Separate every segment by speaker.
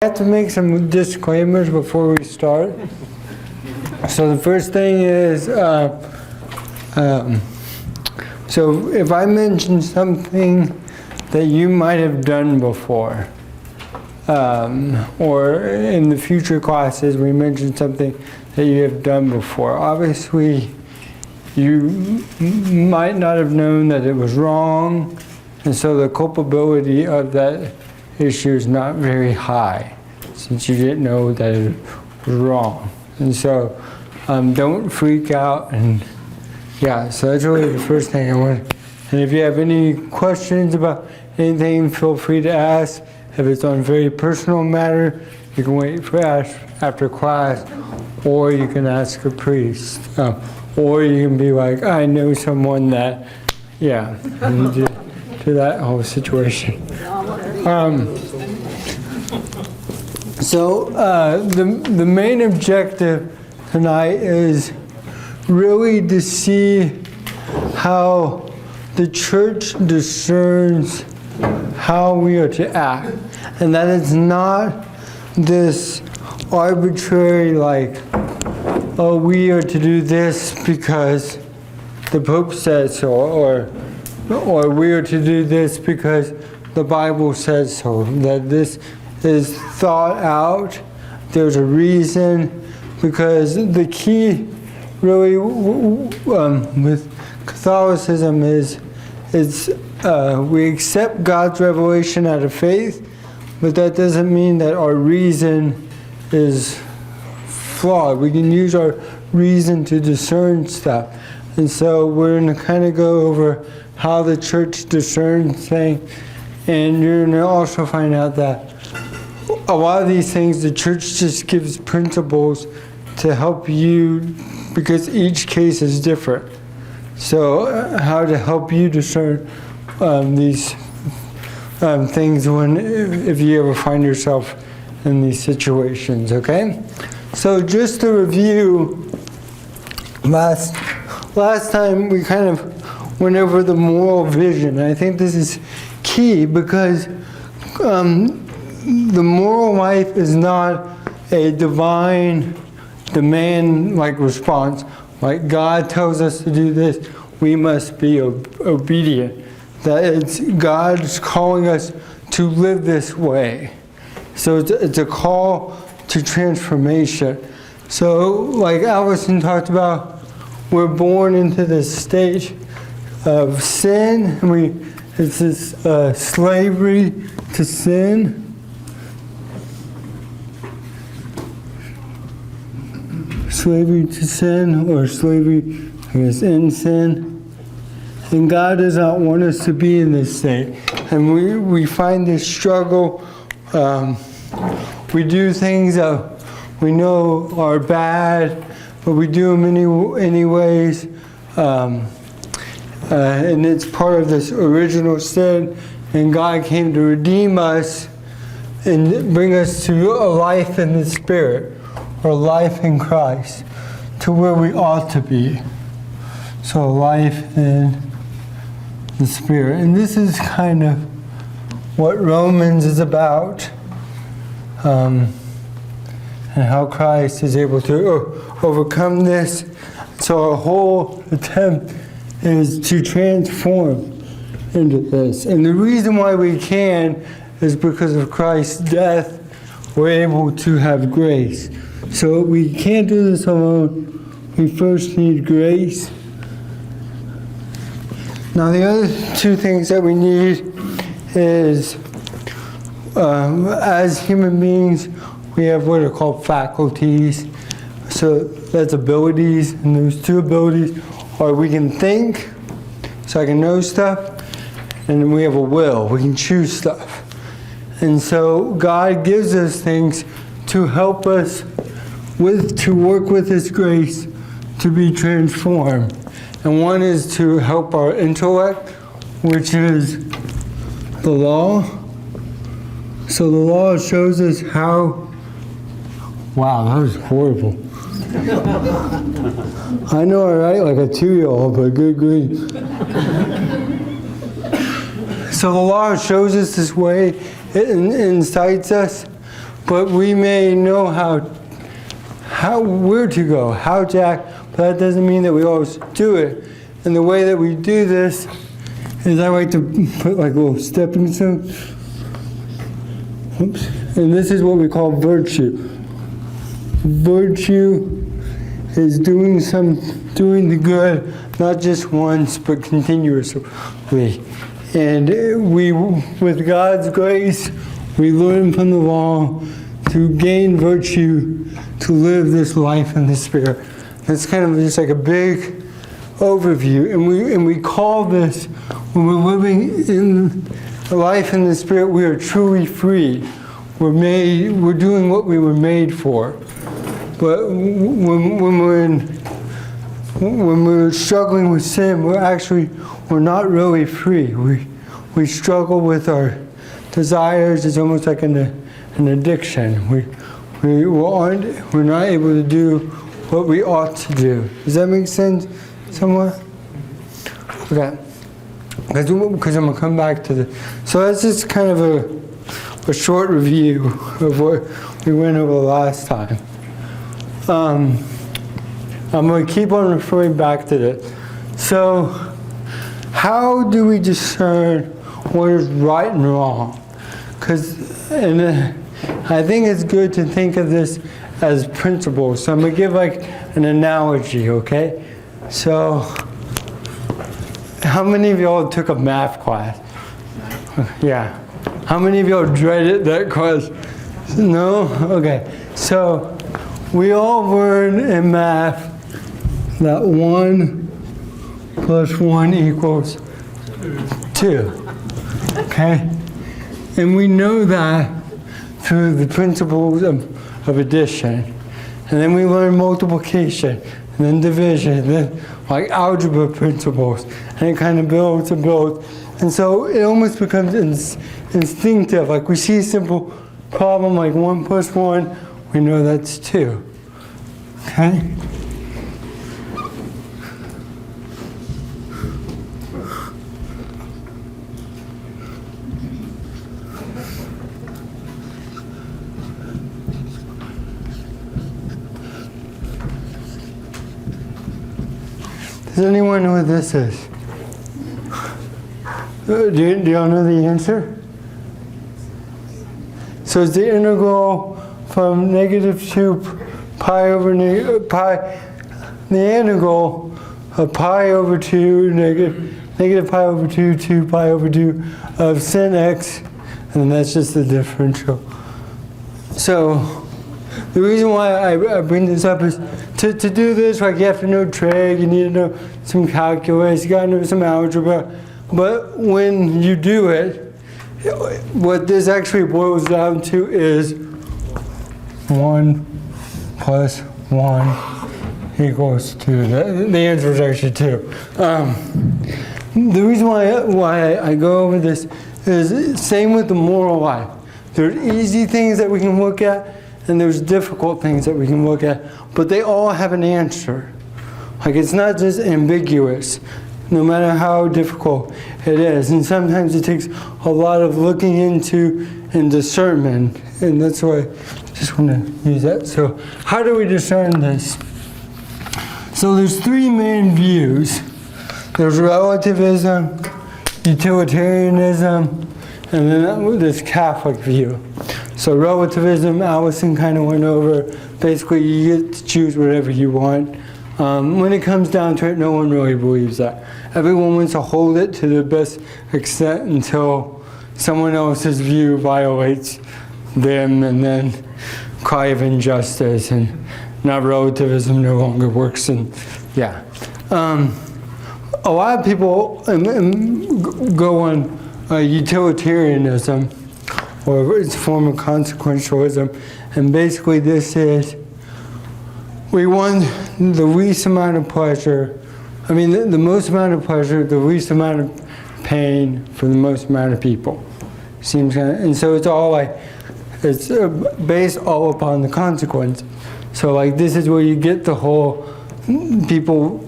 Speaker 1: I have to make some disclaimers before we start. So the first thing is, so if I mention something that you might have done before, or in the future classes we mention something that you have done before, obviously you might not have known that it was wrong, and so the culpability of that issue is not very high, since you didn't know that it was wrong. And so don't freak out, and yeah, so that's really the first thing I want. And if you have any questions about anything, feel free to ask. If it's on a very personal matter, you can wait for after class, or you can ask a priest, or you can be like, I know someone that, yeah, to that whole situation. So the main objective tonight is really to see how the church discerns how we are to act, and that it's not this arbitrary, like, oh, we are to do this because the Pope says so, or we are to do this because the Bible says so. That this is thought out. There's a reason, because the key, really, with Catholicism is we accept God's revelation out of faith, but that doesn't mean that our reason is flawed. We can use our reason to discern stuff. And so we're going to kind of go over how the church discerns things, and you're going to also find out that a lot of these things the church just gives principles to help you, because each case is different. So how to help you discern these things if you ever find yourself in these situations, okay? So just to review, last time we kind of went over the moral vision. I think this is key, because the moral life is not a divine demand-like response. Like God tells us to do this, we must be obedient. That it's God's calling us to live this way. So it's a call to transformation. So like Allison talked about, we're born into this state of sin. It's this slavery to sin. Slavery to sin, or slavery, I guess, in sin. And God does not want us to be in this state. And we find this struggle. We do things that we know are bad, but we do them anyways. And it's part of this original sin. And God came to redeem us and bring us to a life in the Spirit, or life in Christ, to where we ought to be. So life in the Spirit. And this is kind of what Romans is about, and how Christ is able to overcome this. So our whole attempt is to transform into this. And the reason why we can is because of Christ's death, we're able to have grace. So we can't do this alone. We first need grace. Now the other two things that we need is, as human beings, we have what are called faculties. So that's abilities, and those two abilities are we can think, so I can know stuff, and then we have a will, we can choose stuff. And so God gives us things to help us to work with His grace to be transformed. And one is to help our intellect, which is the law. So the law shows us how... Wow, that was horrible. I know I write like a 2-year-old, but good grief. So the law shows us this way, it incites us, but we may know where to go, how to act, but that doesn't mean that we always do it. And the way that we do this is I like to put like a little stepping stone. Oops. And this is what we call virtue. Virtue is doing the good, not just once, but continuously. And with God's grace, we learn from the law to gain virtue, to live this life in the Spirit. That's kind of just like a big overview. And we call this, when we're living in a life in the Spirit, we are truly free. We're doing what we were made for. But when we're struggling with sin, we're not really free. We struggle with our desires. It's almost like an addiction. We're not able to do what we ought to do. Does that make sense somewhat? Okay. Because I'm going to come back to this. So that's just kind of a short review of what we went over last time. I'm going to keep on referring back to this. So, how do we discern what is right and wrong? And I think it's good to think of this as principles. So I'm going to give like an analogy, okay? So, how many of y'all took a math class? Yeah. How many of y'all dreaded that class? No? Okay. So, we all learn in math that 1 plus 1 equals 2. Okay? And we know that through the principles of addition. And then we learn multiplication, and then division, and then like algebra principles. And it kind of builds and builds. And so it almost becomes instinctive. Like we see a simple problem like 1 plus 1, we know that's 2. Okay? Does anyone know what this is? Do y'all know the answer? So it's the integral from -2 pi over pi, the integral of pi over 2 negative pi over 2 to pi over 2 of sin x, and that's just the differential. So the reason why I bring this up is to do this, like you have to know trig, you need to know some calculus, you got to know some algebra. But when you do it, what this actually boils down to is 1 plus 1 equals 2. The answer is actually 2. The reason why I go over this is same with the moral life. There's easy things that we can look at, and there's difficult things that we can look at, but they all have an answer. Like it's not just ambiguous, no matter how difficult it is. And sometimes it takes a lot of looking into and discernment, and that's why I just want to use that. So how do we discern this? So there's 3 main views. There's relativism, utilitarianism, and then this Catholic view. So relativism, Allison kind of went over. Basically, you get to choose whatever you want. When it comes down to it, no one really believes that. Everyone wants to hold it to the best extent until someone else's view violates them, and then cry of injustice, and now relativism no longer works. And yeah, a lot of people go on utilitarianism, or it's a form of consequentialism, and basically this is we want the least amount of pleasure. I mean, the most amount of pleasure, the least amount of pain for the most amount of people. Seems kind of, and so it's all like, it's based all upon the consequence. So like this is where you get the whole people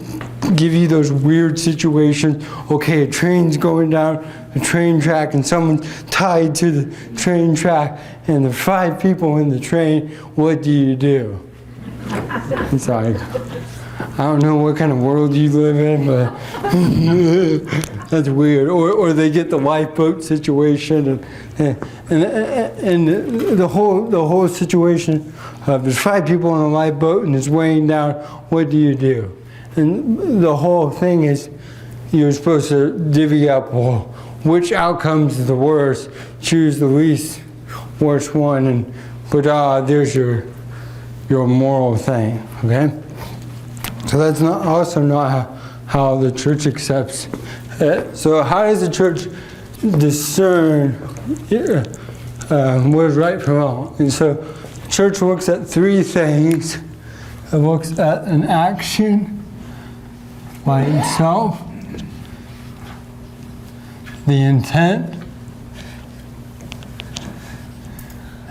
Speaker 1: give you those weird situations. Okay, a train's going down a train track and someone's tied to the train track and there are 5 people in the train. What do you do? It's like, I don't know what kind of world you live in, but that's weird. Or they get the lifeboat situation, and the whole situation of there's 5 people on a lifeboat and it's weighing down. What do you do? And the whole thing is you're supposed to divvy up, well, which outcome's the worst? Choose the least worst one, but there's your moral thing. Okay. So that's also not how the church accepts it. So how does the church discern what is right from wrong? And so the church looks at 3 things. It looks at an action by itself, the intent,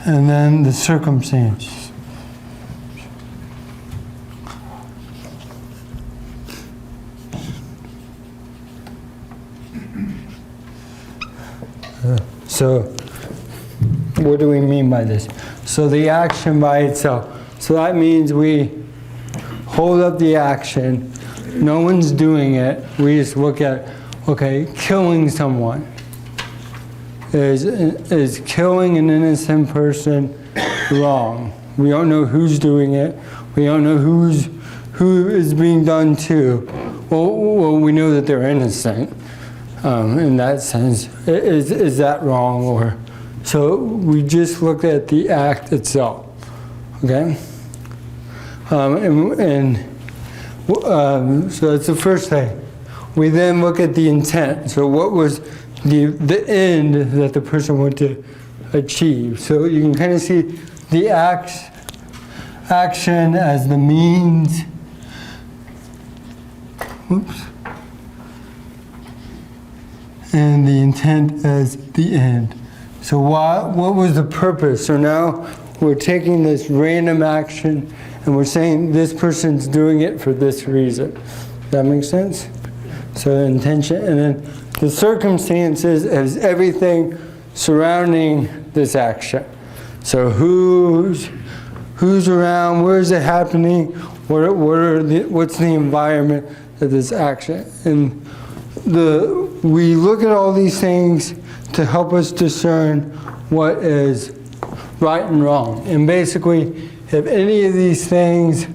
Speaker 1: and then the circumstances. So, what do we mean by this? So the action by itself. So that means we hold up the action. No one's doing it. We just look at, okay, killing someone. Is killing an innocent person wrong? We don't know who's doing it. We don't know who is being done to. Well, we know that they're innocent. In that sense, is that wrong? Or so we just look at the act itself, okay? So that's the first thing. We then look at the intent. So what was the end that the person wanted to achieve? So you can kind of see the action as the means. Oops. And the intent as the end. So what was the purpose? So now we're taking this random action and we're saying this person's doing it for this reason. Does that make sense? So the intention, and then the circumstances is everything surrounding this action. So who's around? Where is it happening? What's the environment of this action? And we look at all these things to help us discern what is right and wrong. And basically, if any of these things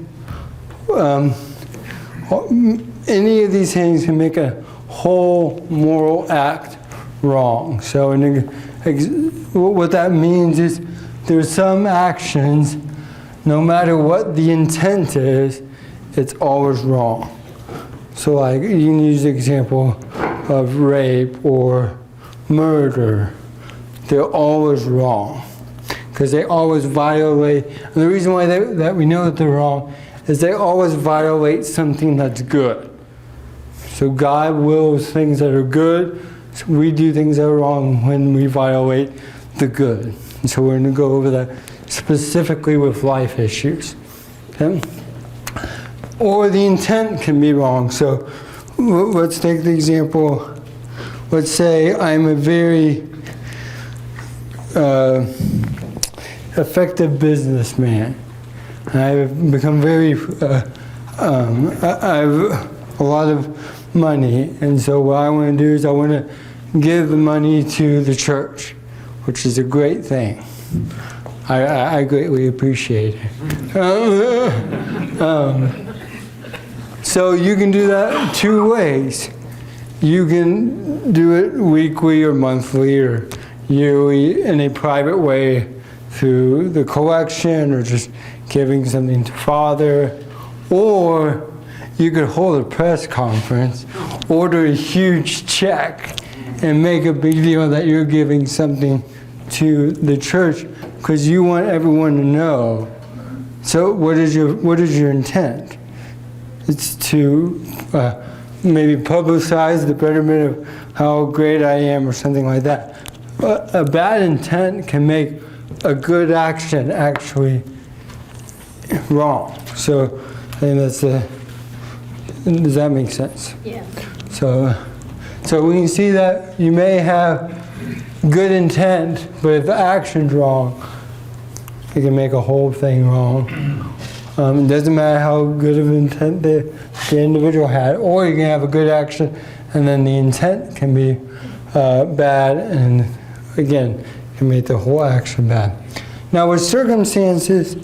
Speaker 1: can make a whole moral act wrong. So what that means is there's some actions, no matter what the intent is, it's always wrong. So like you can use the example of rape or murder. They're always wrong because they always violate. And the reason why that we know that they're wrong is they always violate something that's good. So God wills things that are good. So we do things that are wrong when we violate the good. And so we're going to go over that specifically with life issues. Okay? Or the intent can be wrong. So let's take the example. Let's say I'm a very effective businessman. I've become very, I have a lot of money. And so what I want to do is I want to give the money to the church, which is a great thing. I greatly appreciate it. So you can do that 2 ways. You can do it weekly or monthly or yearly in a private way through the collection or just giving something to Father. Or you could hold a press conference, order a huge check, and make a big deal that you're giving something to the church because you want everyone to know. So what is your intent? It's to maybe publicize the betterment of how great I am or something like that. But a bad intent can make a good action actually wrong. So I think that's Does that make sense?
Speaker 2: Yeah.
Speaker 1: So we can see that you may have good intent, but if the action's wrong, it can make a whole thing wrong. It doesn't matter how good of intent the individual had, or you can have a good action and then the intent can be bad, and again, can make the whole action bad. Now with circumstances,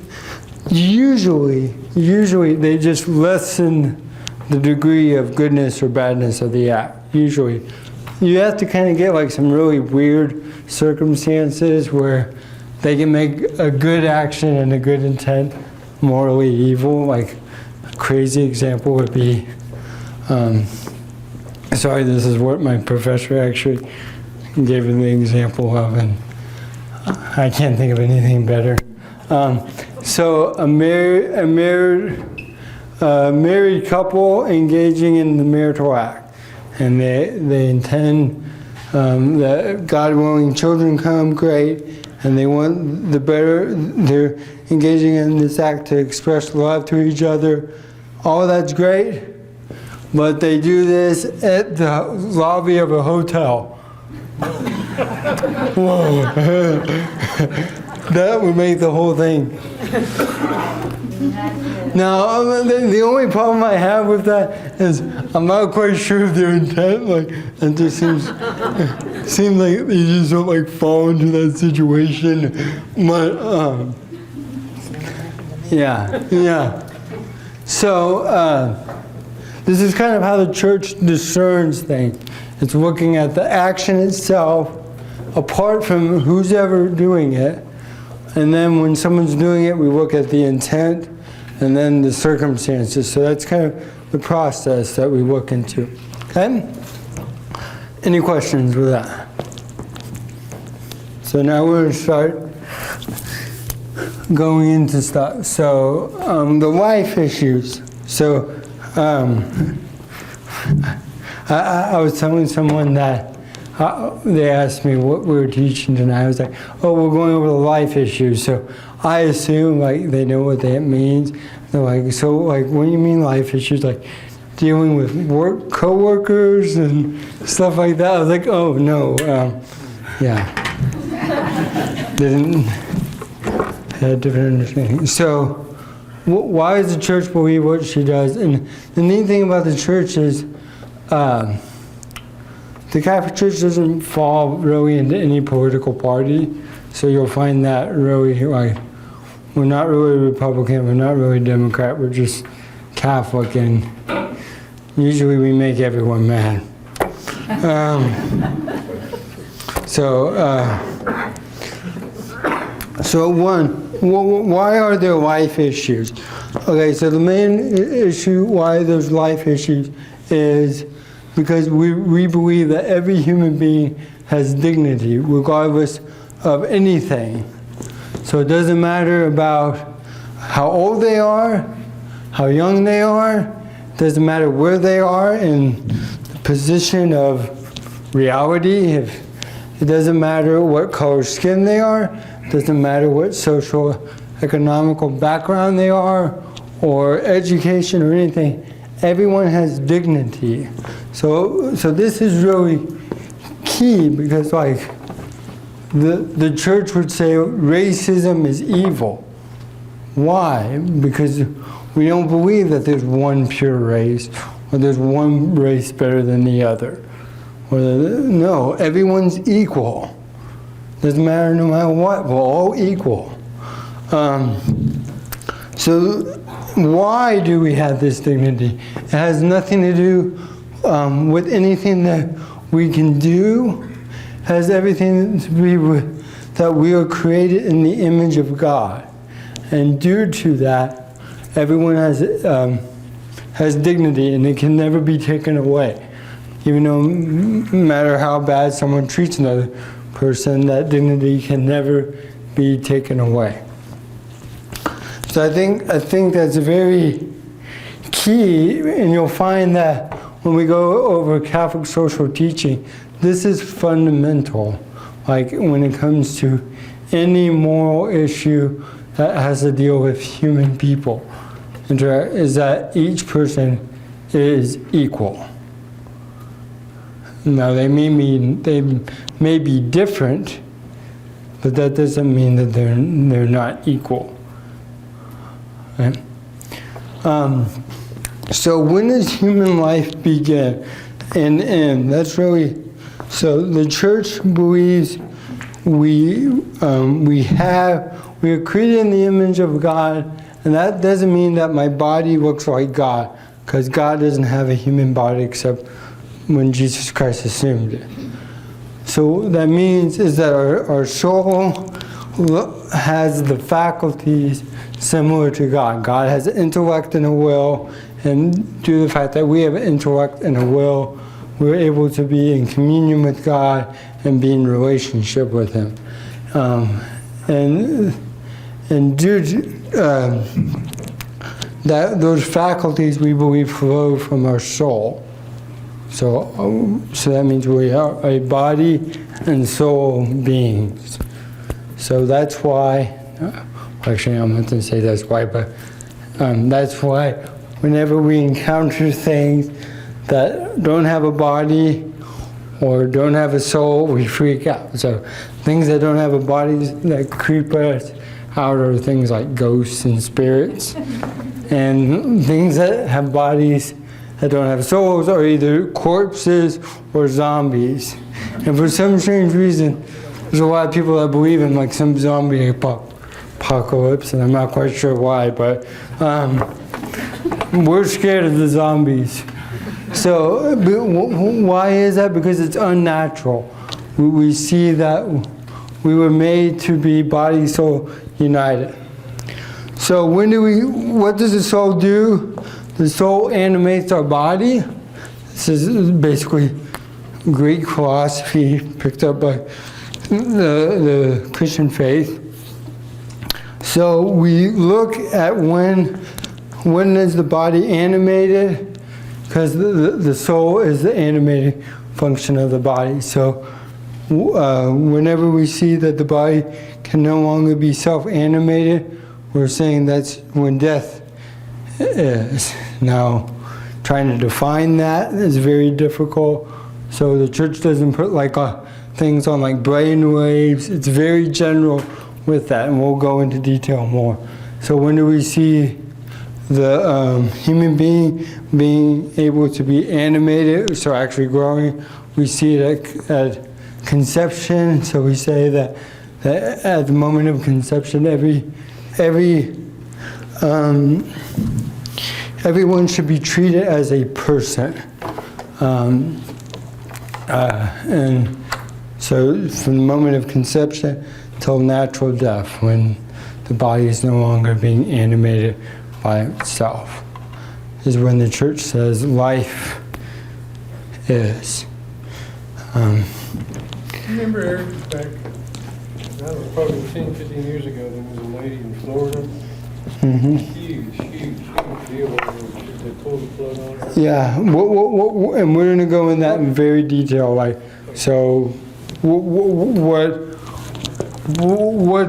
Speaker 1: usually they just lessen the degree of goodness or badness of the act. Usually. You have to kind of get like some really weird circumstances where they can make a good action and a good intent morally evil. Like a crazy example would be, sorry, this is what my professor actually gave me the example of, and I can't think of anything better. So a married couple engaging in the marital act. And they intend that God willing children come, great, and they want the better, they're engaging in this act to express love to each other. All that's great, but they do this at the lobby of a hotel. Whoa. That would make the whole thing. Now, the only problem I have with that is I'm not quite sure of their intent. Like, it just seems like they just don't like fall into that situation. But yeah. So this is kind of how the church discerns things. It's looking at the action itself, apart from who's ever doing it, and then when someone's doing it, we look at the intent. And then the circumstances. So that's kind of the process that we look into. Okay? Any questions with that? So now we're going to start going into stuff. So the life issues. So I was telling someone that they asked me what we were teaching tonight. I was like, oh, we're going over the life issues. So I assume like they know what that means. They're like, so like, what do you mean life issues? Like dealing with co-workers and stuff like that. I was like, oh no, yeah. Didn't had a different understanding. So why does the church believe what she does? And the neat thing about the church is the Catholic Church doesn't fall really into any political party. So you'll find that really like, we're not really Republican, we're not really Democrat, we're just Catholic, and usually we make everyone mad. So why are there life issues? Okay, so the main issue why there's life issues is because we believe that every human being has dignity, regardless of anything. So it doesn't matter about how old they are, how young they are, it doesn't matter where they are in the position of reality, it doesn't matter what color skin they are, it doesn't matter what social economical background they are, or education or anything. Everyone has dignity. So this is really key, because like the church would say racism is evil. Why? Because we don't believe that there's one pure race, or there's one race better than the other. No, everyone's equal. Doesn't matter no matter what, we're all equal. So why do we have this dignity? It has nothing to do with anything that we can do. It has everything to do with that we are created in the image of God. And due to that, everyone has dignity, and it can never be taken away. Even though no matter how bad someone treats another person, that dignity can never be taken away. So I think that's very key, and you'll find that when we go over Catholic social teaching, this is fundamental. Like when it comes to any moral issue that has to deal with human people, is that each person is equal. Now they may be different, but that doesn't mean that they're not equal. Right? So when does human life begin and end? That's really, so the church believes we are created in the image of God, and that doesn't mean that my body looks like God, because God doesn't have a human body except when Jesus Christ assumed it. So that means is that our soul has the faculties similar to God. God has an intellect and a will, and due to the fact that we have an intellect and a will, we're able to be in communion with God and be in relationship with Him. And due to that, those faculties we believe flow from our soul. So that means we are a body and soul beings. So that's why, actually I'm not going to say that's why, but that's why whenever we encounter things that don't have a body or don't have a soul, we freak out. So things that don't have a body that creep us out are things like ghosts and spirits. And things that have bodies that don't have souls are either corpses or zombies. And for some strange reason, there's a lot of people that believe in like some zombie apocalypse, and I'm not quite sure why, but we're scared of the zombies. So why is that? Because it's unnatural. We see that we were made to be body, soul united. So what does the soul do? The soul animates our body. This is basically Greek philosophy picked up by the Christian faith. So we look at when is the body animated, because the soul is the animating function of the body. So whenever we see that the body can no longer be self-animated, we're saying that's when death is. Now, trying to define that is very difficult. So the church doesn't put like things on like brain waves. It's very general with that, and we'll go into detail more. So when do we see the human being being able to be animated, so actually growing? We see it at conception. So we say that at the moment of conception, everyone should be treated as a person. And so from the moment of conception till natural death, when the body is no longer being animated by itself, is when the church says life is.
Speaker 2: Remember, Eric, back, that was probably 10, 15 years ago, there was a lady in Florida.
Speaker 1: Mm-hmm.
Speaker 2: Huge deal. They pulled the plug on her.
Speaker 1: Yeah, and we're going to go in that in very detail. Like, so, what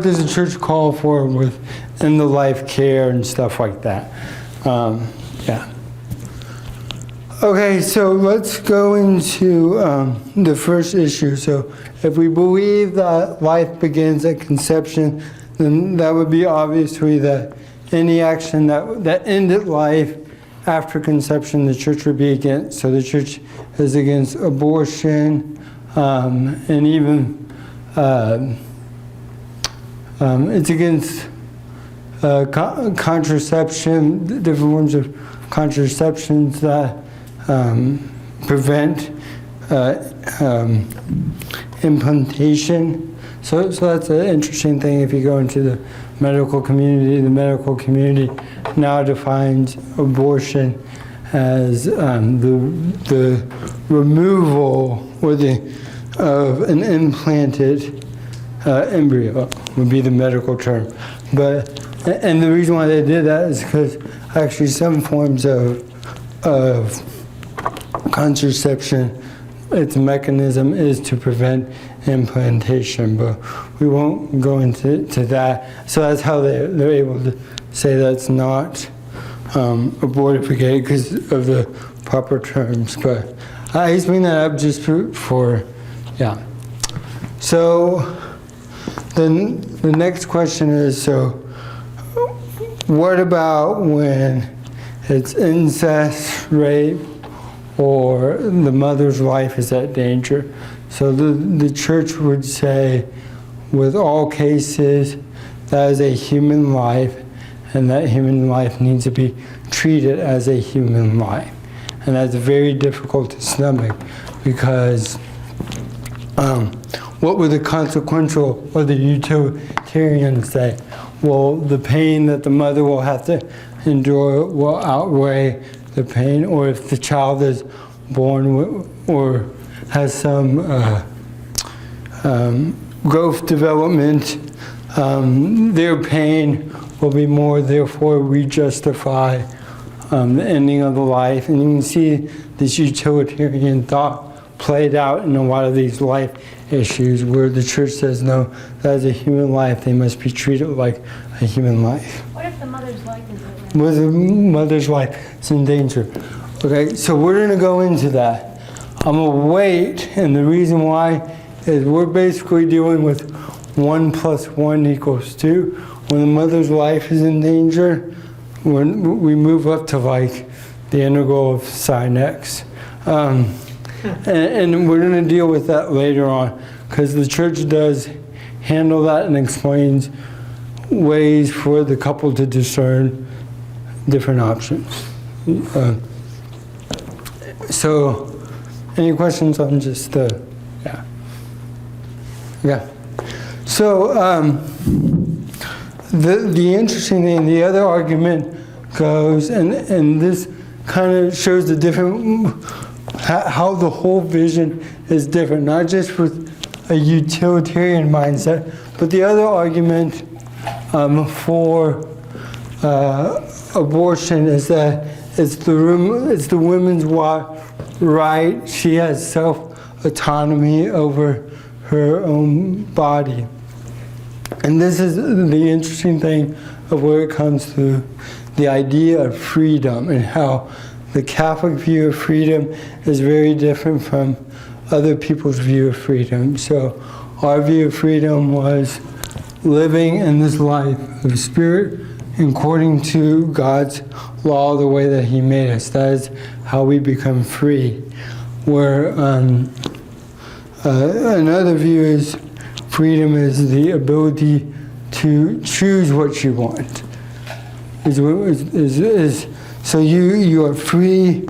Speaker 1: does the church call for with end of life care and stuff like that? Yeah. Okay, so let's go into the first issue. So, if we believe that life begins at conception, then that would be obviously that any action that ended life after conception, the church would be against. So the church is against abortion, and even it's against contraception, different forms of contraceptions that prevent implantation. So that's an interesting thing. If you go into the medical community now defines abortion as the removal of an implanted embryo would be the medical term. And the reason why they did that is because actually some forms of contraception, its mechanism is to prevent implantation, but we won't go into that. So that's how they're able to say that's not abortificated, because of the proper terms. But I just bring that up just for yeah. So then the next question is, so what about when it's incest, rape, or the mother's life is at danger? So the church would say, with all cases, that is a human life, and that human life needs to be treated as a human life. And that's very difficult to stomach, because what would the consequential or the utilitarian say? Well, the pain that the mother will have to endure will outweigh the pain, or if the child is born or has some growth development, their pain will be more, therefore we justify the ending of the life. And you can see this utilitarian thought played out in a lot of these life issues where the church says, no, that is a human life, they must be treated like a human life.
Speaker 3: What if the mother's life is at risk?
Speaker 1: What if the mother's life is in danger? Okay, so we're going to go into that. I'm going to wait, and the reason why is we're basically dealing with 1 + 1 = 2. When the mother's life is in danger, when we move up to like the integral of sin x. And we're going to deal with that later on, because the church does handle that and explains ways for the couple to discern different options. So, any questions on just yeah. Yeah. So, the interesting thing, the other argument goes, and this kind of shows the different, how the whole vision is different, not just with a utilitarian mindset, but the other argument for abortion is that it's the woman's right. She has self-autonomy over her own body. And this is the interesting thing of where it comes to the idea of freedom, and how the Catholic view of freedom is very different from other people's view of freedom. So our view of freedom was living in this life of spirit according to God's law, the way that He made us. That is how we become free. Where another view is freedom is the ability to choose what you want. So you are free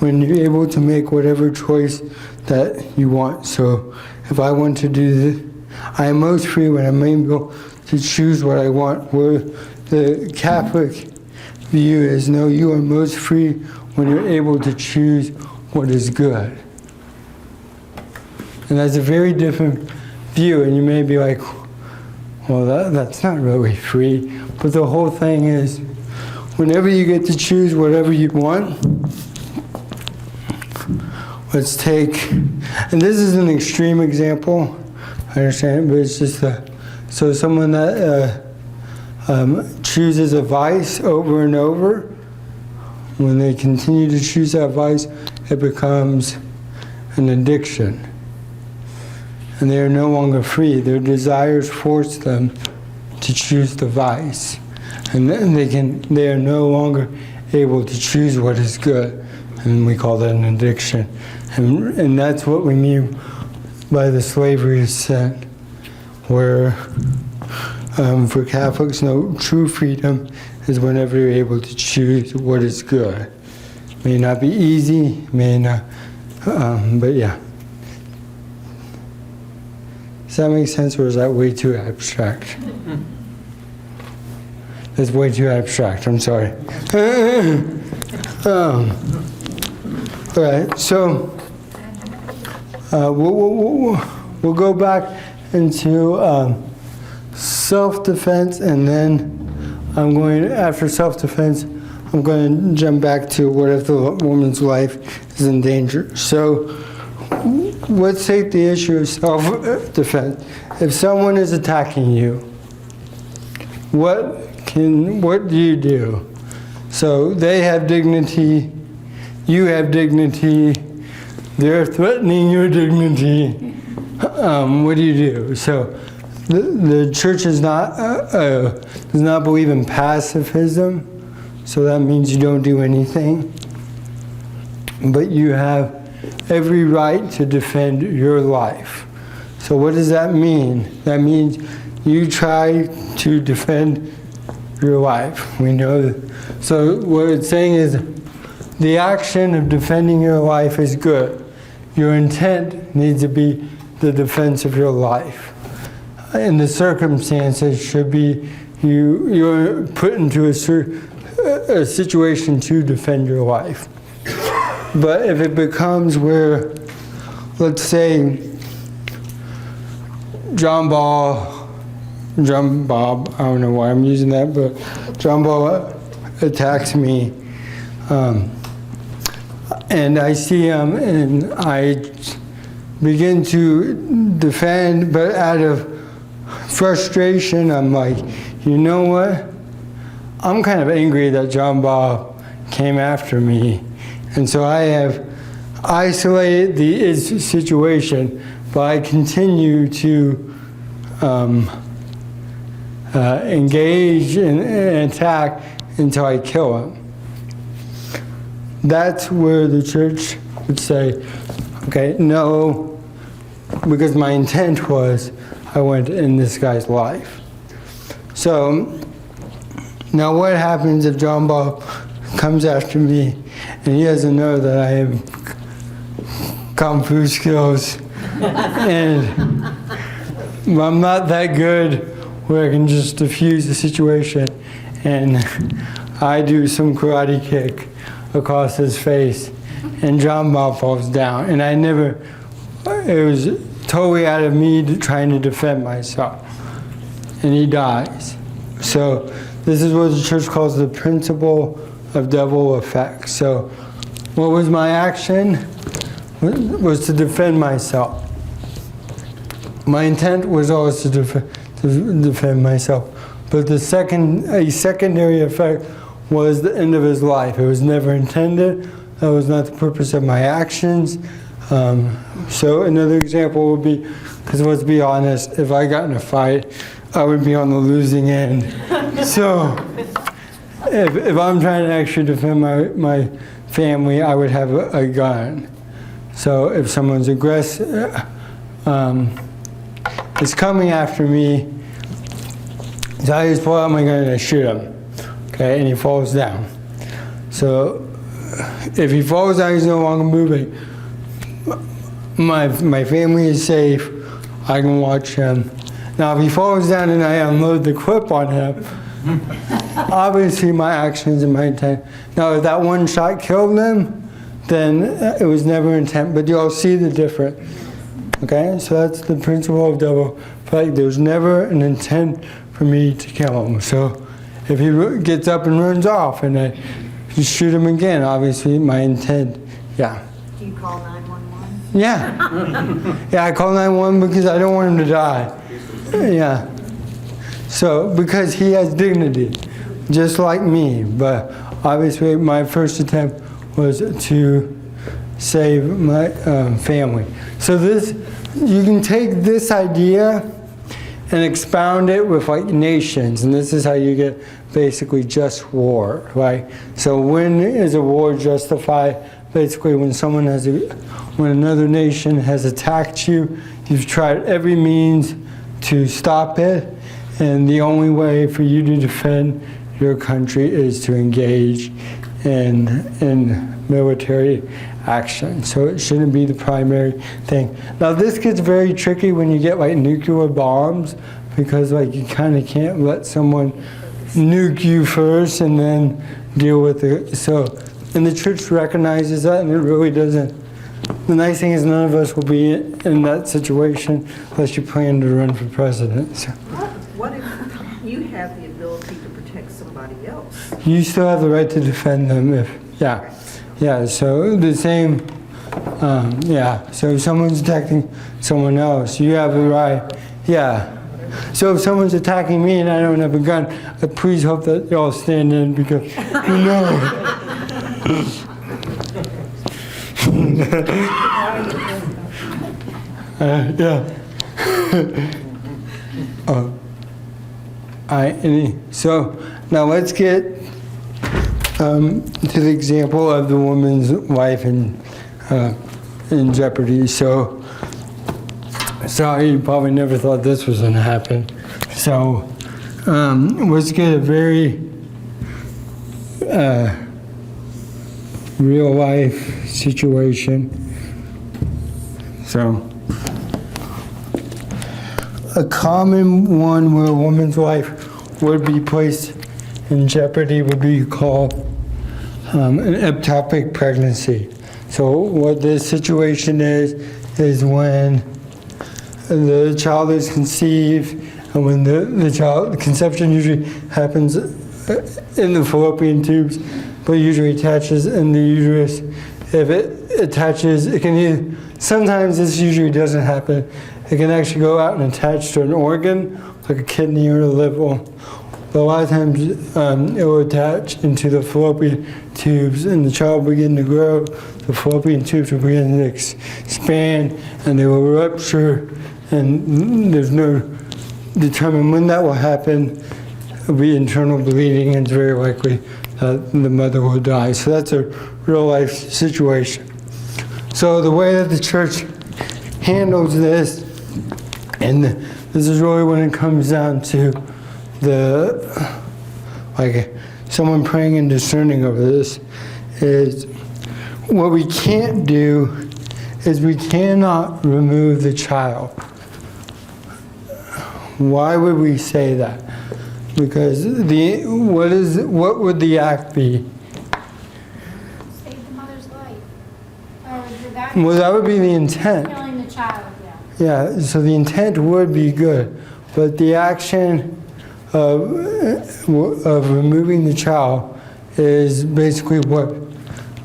Speaker 1: when you're able to make whatever choice that you want. So if I want to do this, I am most free when I'm able to choose what I want. Where the Catholic view is, no, you are most free when you're able to choose what is good. And that's a very different view, and you may be like, well, that's not really free. But the whole thing is, whenever you get to choose whatever you want, let's take, and this is an extreme example, I understand, but it's just so someone that chooses a vice over and over, when they continue to choose that vice, it becomes an addiction. And they are no longer free. Their desires force them to choose the vice. And then they are no longer able to choose what is good. And we call that an addiction. And that's what we mean by the slavery of sin, where for Catholics, no, true freedom is whenever you're able to choose what is good. May not be easy, may not, but yeah. Does that make sense, or is that way too abstract? That's way too abstract, I'm sorry. All right, so we'll go back into self-defense, and then I'm going, after self-defense, I'm going to jump back to what if the woman's life is in danger. So let's take the issue of self-defense. If someone is attacking you, what do you do? So they have dignity, you have dignity, they're threatening your dignity. What do you do? So the church does not believe in pacifism, so that means you don't do anything. But you have every right to defend your life. So what does that mean? That means you try to defend your life. We know that. So what it's saying is the action of defending your life is good. Your intent needs to be the defense of your life. And the circumstances should be you're put into a situation to defend your life. But if it becomes where, let's say, John Bob, I don't know why I'm using that, but John Bob attacks me, and I see him and I begin to defend, but out of frustration, I'm like, you know what? I'm kind of angry that John Bob came after me. And so I have isolated the situation, but I continue to engage and attack until I kill him. That's where the church would say, okay, no, because my intent was I wanted to end this guy's life. So now what happens if John Bob comes after me and he doesn't know that I have kung fu skills and I'm not that good where I can just diffuse the situation, and I do some karate kick across his face and John Bob falls down, and it was totally out of me trying to defend myself, and he dies. So this is what the church calls the principle of double effect. So what was my action? Was to defend myself. My intent was always to defend myself. But a secondary effect was the end of his life. It was never intended. That was not the purpose of my actions. So another example would be, because let's be honest, if I got in a fight, I would be on the losing end. So if I'm trying to actually defend my family, I would have a gun. So if someone's aggressive, is coming after me, so I just pull out my gun and I shoot him. Okay, and he falls down. So if he falls down, he's no longer moving. My family is safe. I can watch him. Now, if he falls down and I unload the clip on him, obviously my actions and my intent. Now, if that one shot killed him, then it was never intent. But you all see the difference. Okay, so that's the principle of double effect. There's never an intent for me to kill him. So if he gets up and runs off and I just shoot him again, obviously my intent, yeah.
Speaker 4: Do you call 911?
Speaker 1: Yeah. Yeah, I call 911 because I don't want him to die. Yeah. So, because he has dignity, just like me. But obviously my first attempt was to save my family. So you can take this idea and expound it with like nations, and this is how you get basically just war, right? So when is a war justified? Basically when when another nation has attacked you, you've tried every means to stop it, and the only way for you to defend your country is to engage in military action. So it shouldn't be the primary thing. Now this gets very tricky when you get like nuclear bombs, because like you kind of can't let someone nuke you first and then deal with it. So, and the church recognizes that, and it really doesn't. The nice thing is none of us will be in that situation unless you plan to run for president. So.
Speaker 4: What if you have the ability to protect somebody else?
Speaker 1: You still have the right to defend them yeah, so the same, so if someone's attacking someone else, you have the right, yeah. So if someone's attacking me and I don't have a gun, please hope that y'all stand in, because you know. Yeah. So now let's get to the example of the woman's life in jeopardy. So, sorry, you probably never thought this was going to happen. So, let's get a very real life situation. So, a common one where a woman's life would be placed in jeopardy would be called an ectopic pregnancy. So what this situation is when the child is conceived, and when the conception usually happens in the fallopian tubes, but usually attaches in the uterus. If it attaches, it can either, sometimes this usually doesn't happen. It can actually go out and attach to an organ, like a kidney or a liver. But a lot of times it will attach into the fallopian tubes, and the child will begin to grow. The fallopian tubes will begin to expand, and they will rupture, and there's no determine when that will happen. It will be internal bleeding, and it's very likely that the mother will die. So that's a real life situation. So the way that the church handles this, and this is really when it comes down to someone praying and discerning over this, is what we can't do is we cannot remove the child. Why would we say that? Because what would the act be?
Speaker 3: Save the mother's life. Or that,
Speaker 1: Well, that would be the intent.
Speaker 3: killing the child, yeah.
Speaker 1: Yeah, so the intent would be good, but the action of removing the child is basically what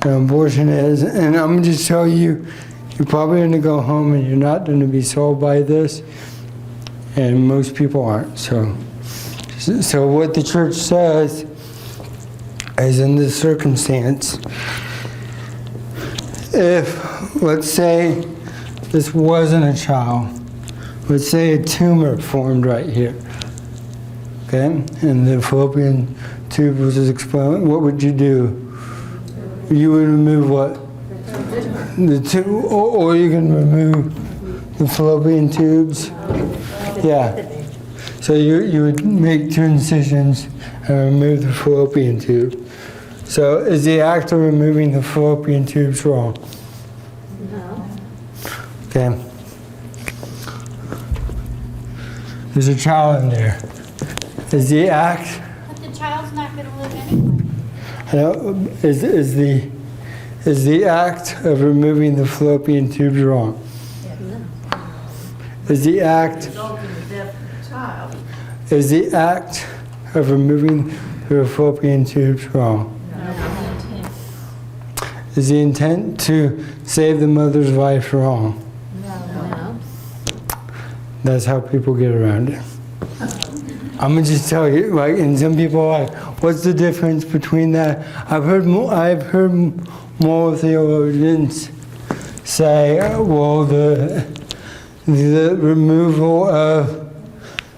Speaker 1: an abortion is. And I'm going to just tell you, you're probably going to go home and you're not going to be sold by this, and most people aren't. So what the church says is, in this circumstance, if, let's say, this wasn't a child, let's say a tumor formed right here, okay, and the fallopian tube was exploding, what would you do? You would remove what? The tube, or you can remove the fallopian tubes. Yeah. So you would make 2 incisions and remove the fallopian tube. So is the act of removing the fallopian tubes wrong?
Speaker 4: No.
Speaker 1: Okay. There's a child in there. Is the act,
Speaker 3: But the child's not going to live anyway.
Speaker 1: I know, is the act of removing the fallopian tubes wrong? Is the act
Speaker 4: Result in the death of the child.
Speaker 1: Is the act of removing the fallopian tubes wrong? Is the intent to save the mother's life wrong?
Speaker 4: No.
Speaker 1: That's how people get around it. I'm gonna just tell you, like, and some people are like, what's the difference between that? I've heard more theologians say, well, the removal of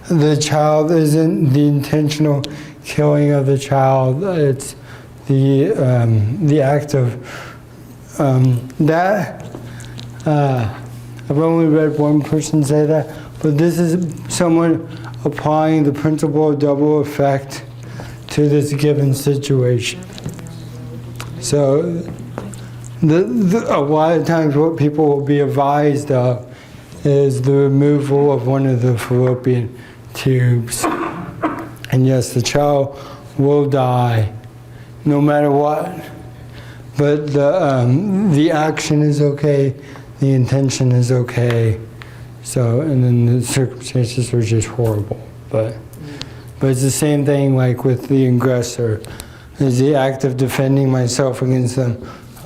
Speaker 1: the child isn't the intentional killing of the child. It's the act of that. I've only read one person say that, but this is someone applying the principle of double effect to this given situation. So a lot of times what people will be advised of is the removal of one of the fallopian tubes. And yes, the child will die no matter what, but the action is okay, the intention is okay. So, and then the circumstances are just horrible. But it's the same thing like with the aggressor. Is the act of defending myself against them.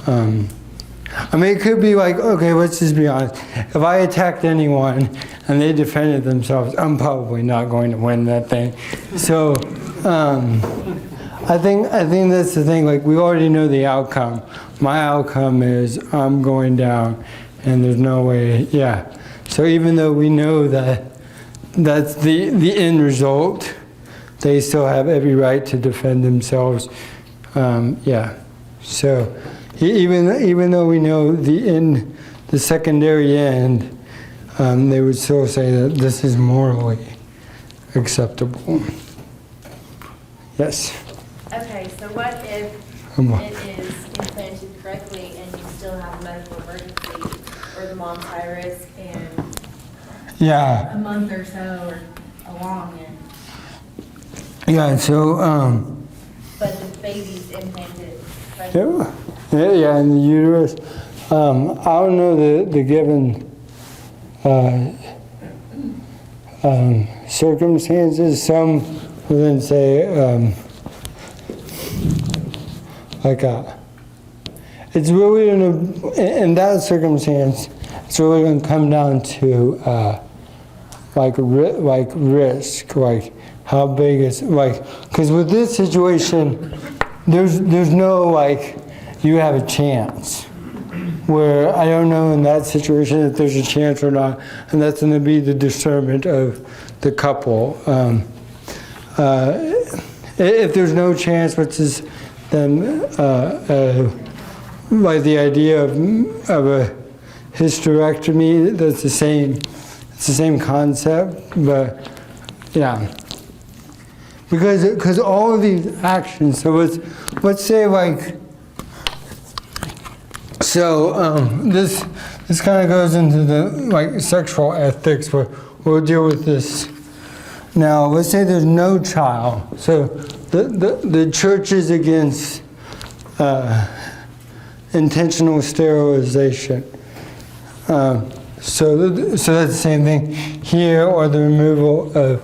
Speaker 1: I mean, it could be like, okay, let's just be honest. If I attacked anyone and they defended themselves, I'm probably not going to win that thing. So, I think that's the thing. Like, we already know the outcome. my outcome is I'm going down, and there's no way, yeah. So even though we know that that's the end result, they still have every right to defend themselves. Yeah. So even though we know the end, the secondary end, they would still say that this is morally acceptable. Yes.
Speaker 5: Okay, so what if
Speaker 1: Come on.
Speaker 5: it is implanted correctly and you still have a medical emergency or the mom's high risk and
Speaker 1: Yeah.
Speaker 5: a month or so or along and,
Speaker 1: Yeah. So.
Speaker 5: but the baby's implanted correctly?
Speaker 1: Yeah, in the uterus. I don't know the given circumstances. Some will then say, it's really in that circumstance, it's really going to come down to risk, like how big is because with this situation, there's no you have a chance. Where I don't know in that situation if there's a chance or not, and that's going to be the discernment of the couple. If there's no chance, which is then like the idea of a hysterectomy, that's the same. It's the same concept, but yeah. Because all of these actions. So let's say So this kind of goes into the sexual ethics. We'll deal with this now. Let's say there's no child. So the church is against intentional sterilization. So that's the same thing here, or the removal of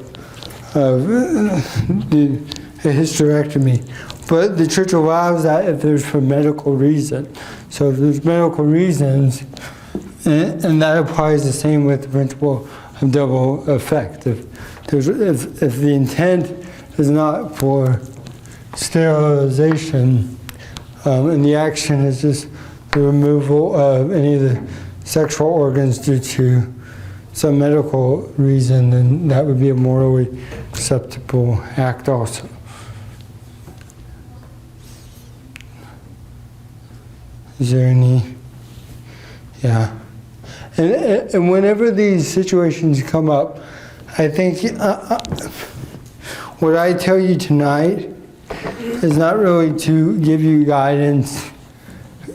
Speaker 1: the hysterectomy. But the church allows that if there's for medical reason. So if there's medical reasons, and that applies the same with the principle of double effect. If the intent is not for sterilization, and the action is just the removal of any of the sexual organs due to some medical reason, then that would be a morally acceptable act also. Is there any? Yeah. And whenever these situations come up, I think what I tell you tonight is not really to give you guidance.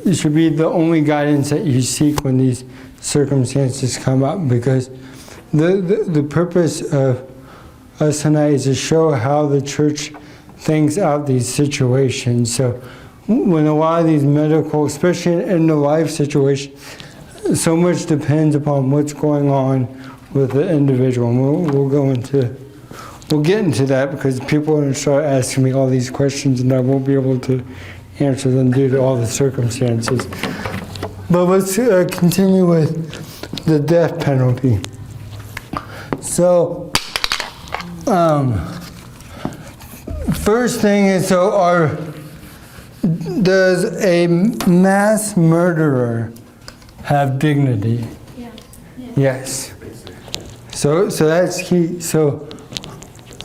Speaker 1: It should be the only guidance that you seek when these circumstances come up, because the purpose of us tonight is to show how the church thinks out these situations. So when a lot of these medical, especially in the life situation, so much depends upon what's going on with the individual. And we'll get into that, because people are going to start asking me all these questions and I won't be able to answer them due to all the circumstances. But let's continue with the death penalty. So, first thing is, does a mass murderer have dignity? Yes. So that's key. So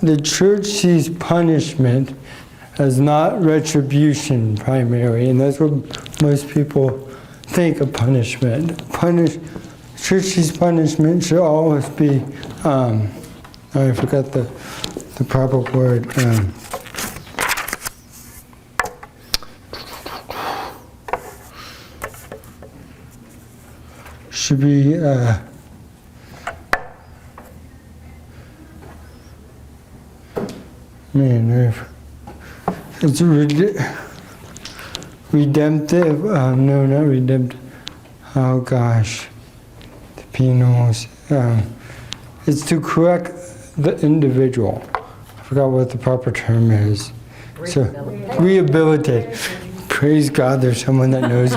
Speaker 1: the church sees punishment as not retribution primary, and that's what most people think of punishment. Church sees punishment should always be, I forgot the proper word. Should be it's redemptive. No, not redemptive. Oh gosh, the penals. It's to correct the individual. I forgot what the proper term is. So rehabilitate. Praise God, there's someone that knows.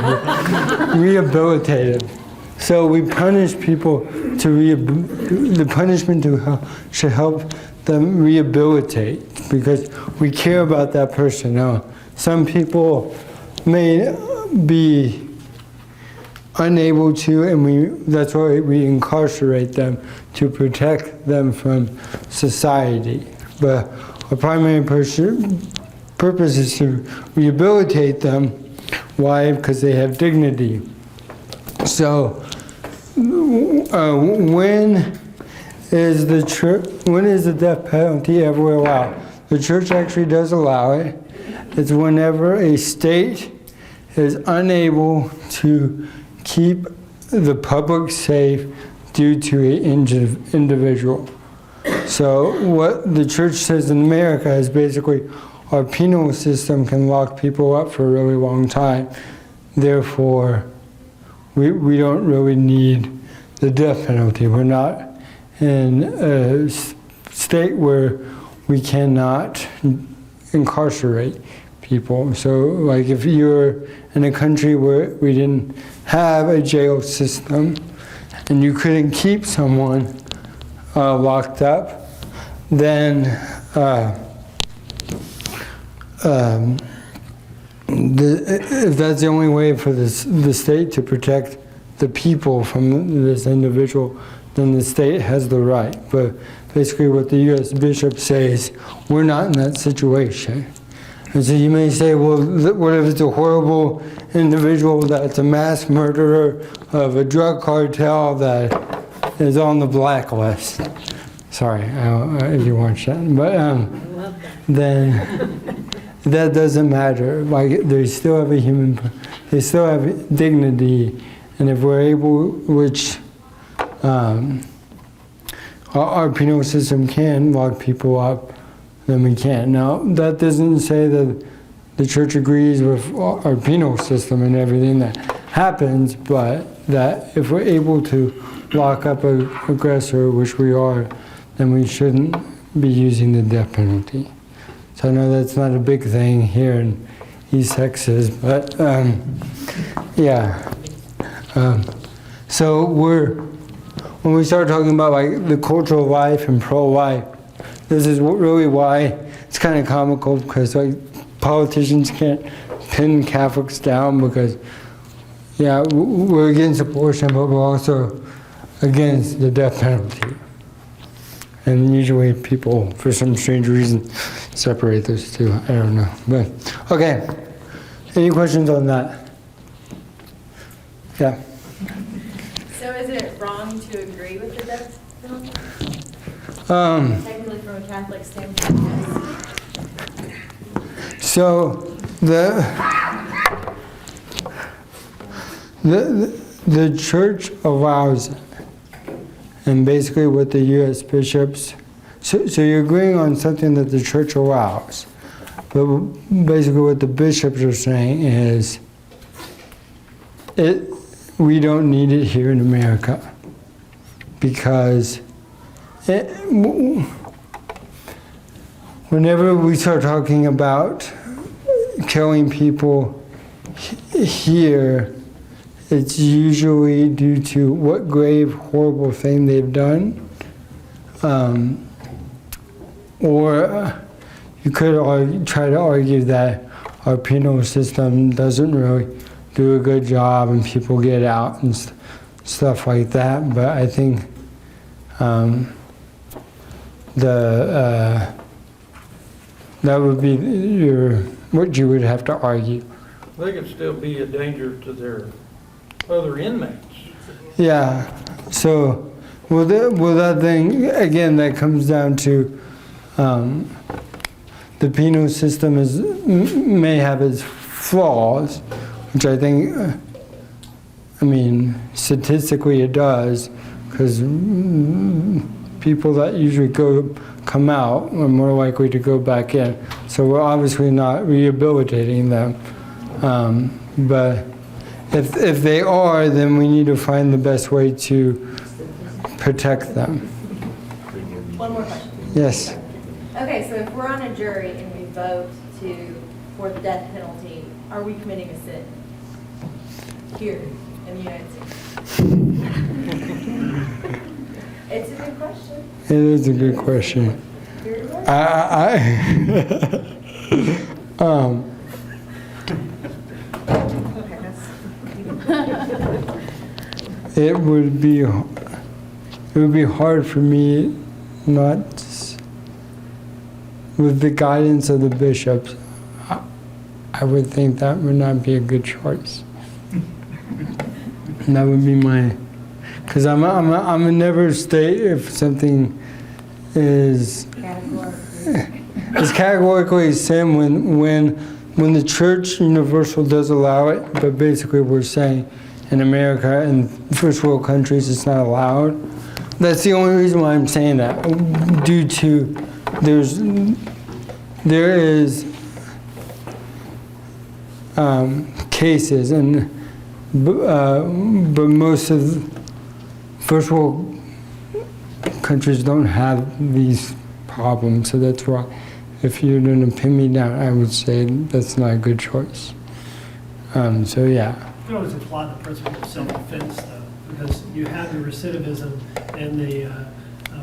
Speaker 1: Rehabilitated. So we punish people the punishment should help them rehabilitate, because we care about that person. Now, some people may be unable to, and that's why we incarcerate them, to protect them from society. But our primary purpose is to rehabilitate them. Why? Because they have dignity. So when is the death penalty ever allowed? The church actually does allow it. It's whenever a state is unable to keep the public safe due to an individual. So what the church says in America is basically our penal system can lock people up for a really long time. Therefore, we don't really need the death penalty. We're not in a state where we cannot incarcerate people. So like if you're in a country where we didn't have a jail system and you couldn't keep someone locked up, then if that's the only way for the state to protect the people from this individual, then the state has the right. But basically what the U.S. bishop says, we're not in that situation. And so you may say, well, what if it's a horrible individual that's a mass murderer of a drug cartel that is on the blacklist? Sorry, if you watch that. But then that doesn't matter. Like, they still have they still have dignity. And if we're able, which our penal system can lock people up, then we can. Now, that doesn't say that the church agrees with our penal system and everything that happens, but that if we're able to lock up an aggressor, which we are, then we shouldn't be using the death penalty. So I know that's not a big thing here in East Texas, but yeah. So when we start talking about like the cultural life and pro-life, this is really why it's kind of comical, because like politicians can't pin Catholics down because, yeah, we're against abortion, but we're also against the death penalty. And usually people, for some strange reason, separate those two. I don't know. But okay, any questions on that? Yeah.
Speaker 5: So is it wrong to agree with the death penalty? Technically, from a Catholic standpoint, yes.
Speaker 1: So the church allows it, and basically what the U.S. bishops. So you're agreeing on something that the church allows, but basically what the bishops are saying is we don't need it here in America because whenever we start talking about killing people here, it's usually due to what grave, horrible thing they've done. Or you could try to argue that our penal system doesn't really do a good job and people get out and stuff like that. But I think that would be what you would have to argue.
Speaker 6: They could still be a danger to their other inmates.
Speaker 1: Yeah. So, well, that thing again, that comes down to the penal system may have its flaws, which I think, I mean, statistically it does, because people that usually come out are more likely to go back in. So we're obviously not rehabilitating them. But if they are, then we need to find the best way to protect them.
Speaker 5: One more question.
Speaker 1: Yes.
Speaker 5: Okay, so if we're on a jury and we vote for the death penalty, are we committing a sin here in the United States? It's a good question.
Speaker 1: It is a good question. it would be hard for me not, with the guidance of the bishops, I would think that would not be a good choice. And that would be my, because I'm a never state if something is categorically sin when the church universal does allow it, but basically we're saying in America and first world countries it's not allowed. That's the only reason why I'm saying that, due to there is cases, and but most of first world countries don't have these problems, so that's why if you're going to pin me down, I would say that's not a good choice. So yeah.
Speaker 7: You can always apply the principle of self-defense, though, because you have the recidivism and the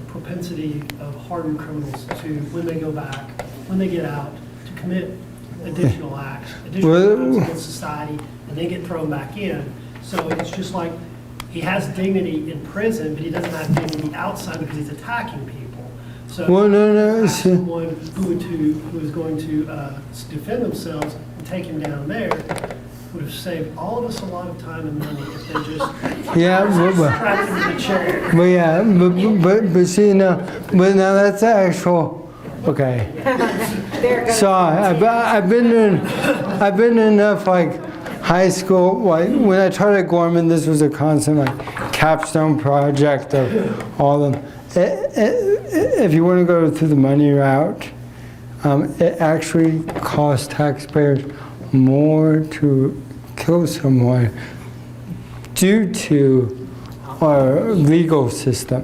Speaker 7: propensity of hardened criminals to, when they go back, when they get out, to commit additional acts, additional crimes against society, and they get thrown back in. So it's just like he has dignity in prison, but he doesn't have dignity outside because he's attacking people. So someone who is going to defend themselves and take him down there would have saved all of us a lot of time and money if they just strapped him in the chair.
Speaker 1: But yeah, but see now, but now that's the actual. Okay. So I've been in enough like high school. Like when I taught at Gorman, this was a constant like capstone project of all of them. If you want to go through the money route, it actually costs taxpayers more to kill someone due to our legal system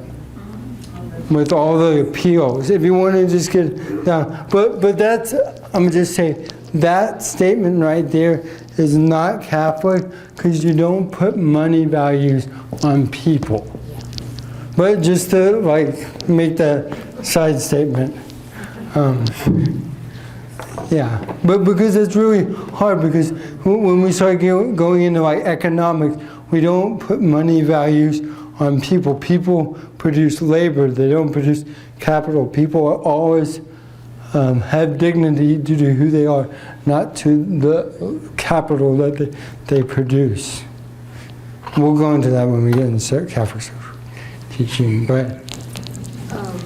Speaker 1: with all the appeals. If you want to just get down, but that's, I'm just saying, that statement right there is not Catholic because you don't put money values on people. But just to like make that side statement. Yeah, but because it's really hard, because when we start going into like economics, we don't put money values on people. People produce labor, they don't produce capital. People always have dignity due to who they are, not to the capital that they produce. We'll go into that when we get into Catholic teaching, but.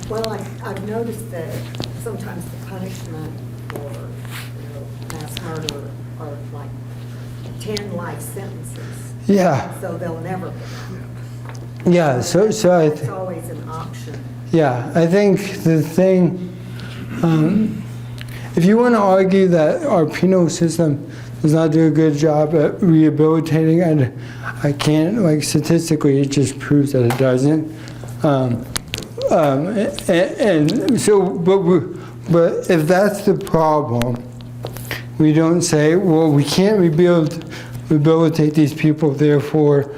Speaker 8: Well, I've noticed that sometimes the punishment for mass murder are like 10 life sentences.
Speaker 1: Yeah.
Speaker 8: So they'll never get out.
Speaker 1: Yeah, so
Speaker 8: it's always an option.
Speaker 1: Yeah, I think the thing, if you want to argue that our penal system does not do a good job at rehabilitating, and I can't, like statistically, it just proves that it doesn't. And so, but if that's the problem, we don't say, well, we can't rehabilitate these people, therefore,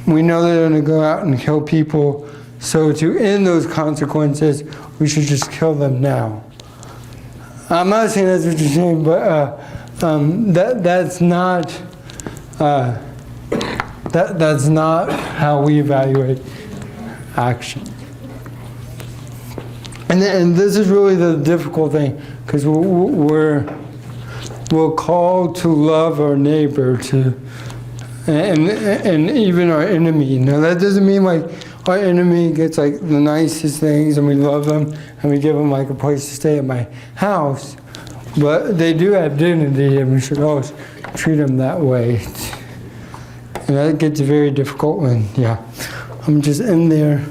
Speaker 1: we know they're going to go out and kill people, so to end those consequences, we should just kill them now. I'm not saying that's what you're saying, but that's not how we evaluate action. And this is really the difficult thing, because we're called to love our neighbor, and even our enemy. Now that doesn't mean like our enemy gets like the nicest things and we love them and we give them like a place to stay at my house, but they do have dignity and we should always treat them that way. And that gets very difficult when, I'm just in there.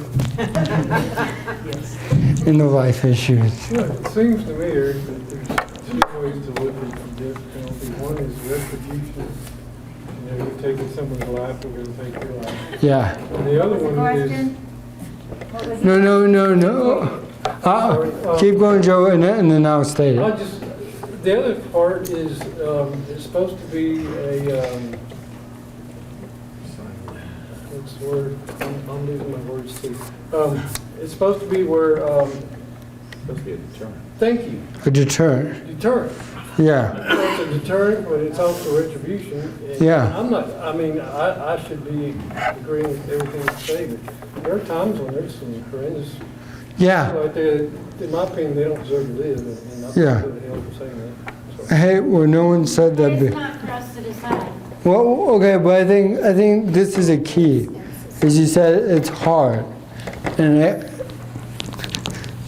Speaker 1: In the life issues.
Speaker 2: Well, it seems to me, Eric, that there's two ways to look at the death penalty. One is retribution. You know, you're taking someone's life, we're going to take your life.
Speaker 1: Yeah.
Speaker 2: And the other one is...
Speaker 3: Question? What was it?
Speaker 1: No. Keep going, Joe, and then I'll state it.
Speaker 2: The other part is, it's supposed to be a, what's the word? I'm losing my words too. It's supposed to be where, supposed to be a deterrent. Thank you.
Speaker 1: A deterrent.
Speaker 2: Deterrent.
Speaker 1: Yeah.
Speaker 2: So it's a a deterrent, but it's also retribution. And
Speaker 1: Yeah.
Speaker 2: I'm not, I mean, I should be agreeing with everything you say, but there are times when there's some horrendous,
Speaker 1: Yeah.
Speaker 2: like in my opinion, they don't deserve to live, and I'm
Speaker 1: Yeah.
Speaker 2: not going to hell for saying that. So.
Speaker 1: Hey, well, no one said that.
Speaker 3: It's not for us to decide.
Speaker 1: Well, okay, but I think this is a key. As you said, it's hard. And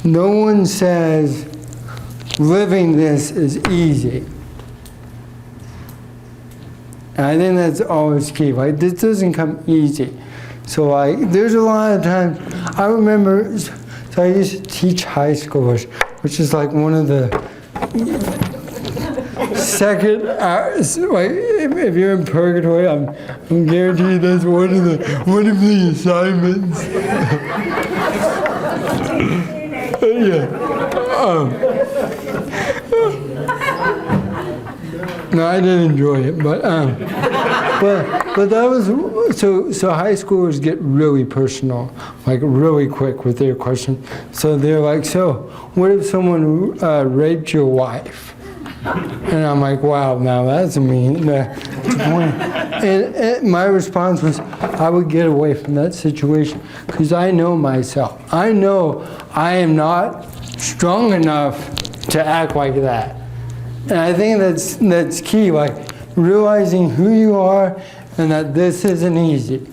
Speaker 1: no one says living this is easy. And I think that's always key. Like, this doesn't come easy. So, like, there's a lot of times, I remember, so I used to teach high schoolers, which is like one of the second, like, if you're in purgatory, I'm guaranteed that's one of the assignments. Yeah. No, I didn't enjoy it, but that was so high schoolers get really personal, like really quick with their question. So they're like, so what if someone raped your wife? And I'm like, wow, now that's mean. And my response was, I would get away from that situation because I know myself. I know I am not strong enough to act like that. And I think that's key, like realizing who you are and that this isn't easy.